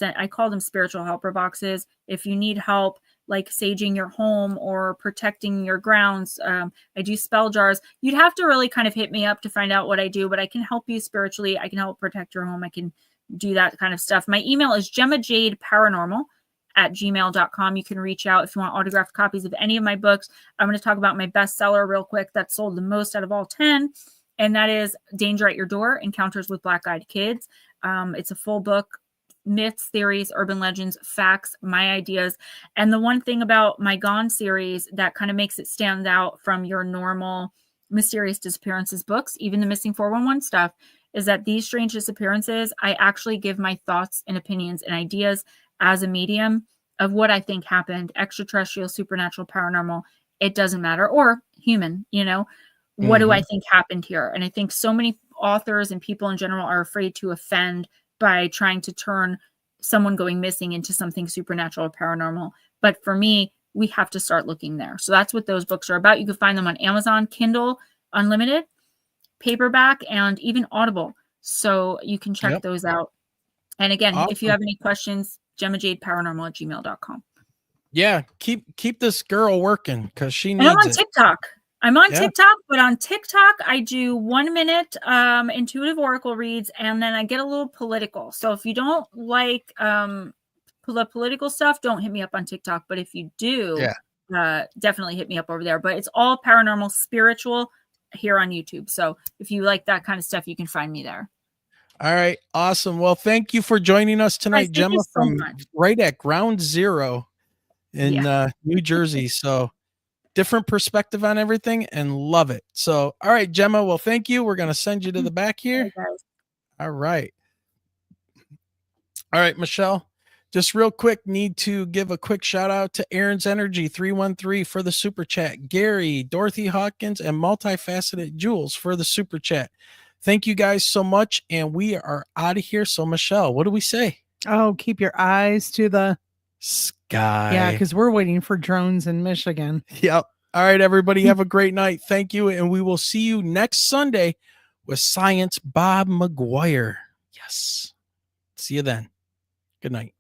I call them spiritual helper boxes. If you need help, like saging your home or protecting your grounds, I do spell jars. You'd have to really kind of hit me up to find out what I do, but I can help you spiritually. I can help protect your home. I can do that kind of stuff. My email is GemmaJadeParanormal@gmail.com. You can reach out if you want autographed copies of any of my books. I'm going to talk about my bestseller real quick that sold the most out of all 10, and that is Danger at Your Door: Encounters with Black-Eyed Kids. It's a full book. Myths, theories, urban legends, facts, my ideas. And the one thing about my Gone series that kind of makes it stand out from your normal mysterious disappearances books, even the missing 411 stuff, is that these strange disappearances, I actually give my thoughts and opinions and ideas as a medium of what I think happened. Extraterrestrial, supernatural, paranormal, it doesn't matter. Or human, what do I think happened here? And I think so many authors and people in general are afraid to offend by trying to turn someone going missing into something supernatural or paranormal. But for me, we have to start looking there. So that's what those books are about. You can find them on Amazon, Kindle Unlimited, paperback, and even Audible. So you can check those out. And again, if you have any questions, GemmaJadeParanormal@gmail.com. Yeah, keep this girl working because she needs and I'm on it. TikTok. I'm on TikTok, but on TikTok, I do 1 minute intuitive oracle reads, and then I get a little political. So if you don't like the political stuff, don't hit me up on TikTok. But if you do, definitely hit me up over there. But it's all paranormal, spiritual here on YouTube. So if you like that kind of stuff, you can find me there. All right. Awesome. Well, thank you for joining us tonight, Gemma, so from much. right at Ground Zero in New Jersey. So different perspective on everything and love it. So, all right, Gemma, well, thank you. We're going to send you to the back here. Hey, guys. All right. All right, Michelle, just real quick, need to give a quick shout out to Aaron's Energy 313 for the super chat, Gary, Dorothy Hawkins, and Multifaceted Jules for the super chat. Thank you guys so much, and we are out of here. So, Michelle, what do we say? Oh, keep your eyes to the sky. Yeah, because we're waiting for drones in Michigan. Yep. All right, everybody, have a great night. Thank you, and we will see you next Sunday with Science Bob McGuire. Yes. See you then. Good night.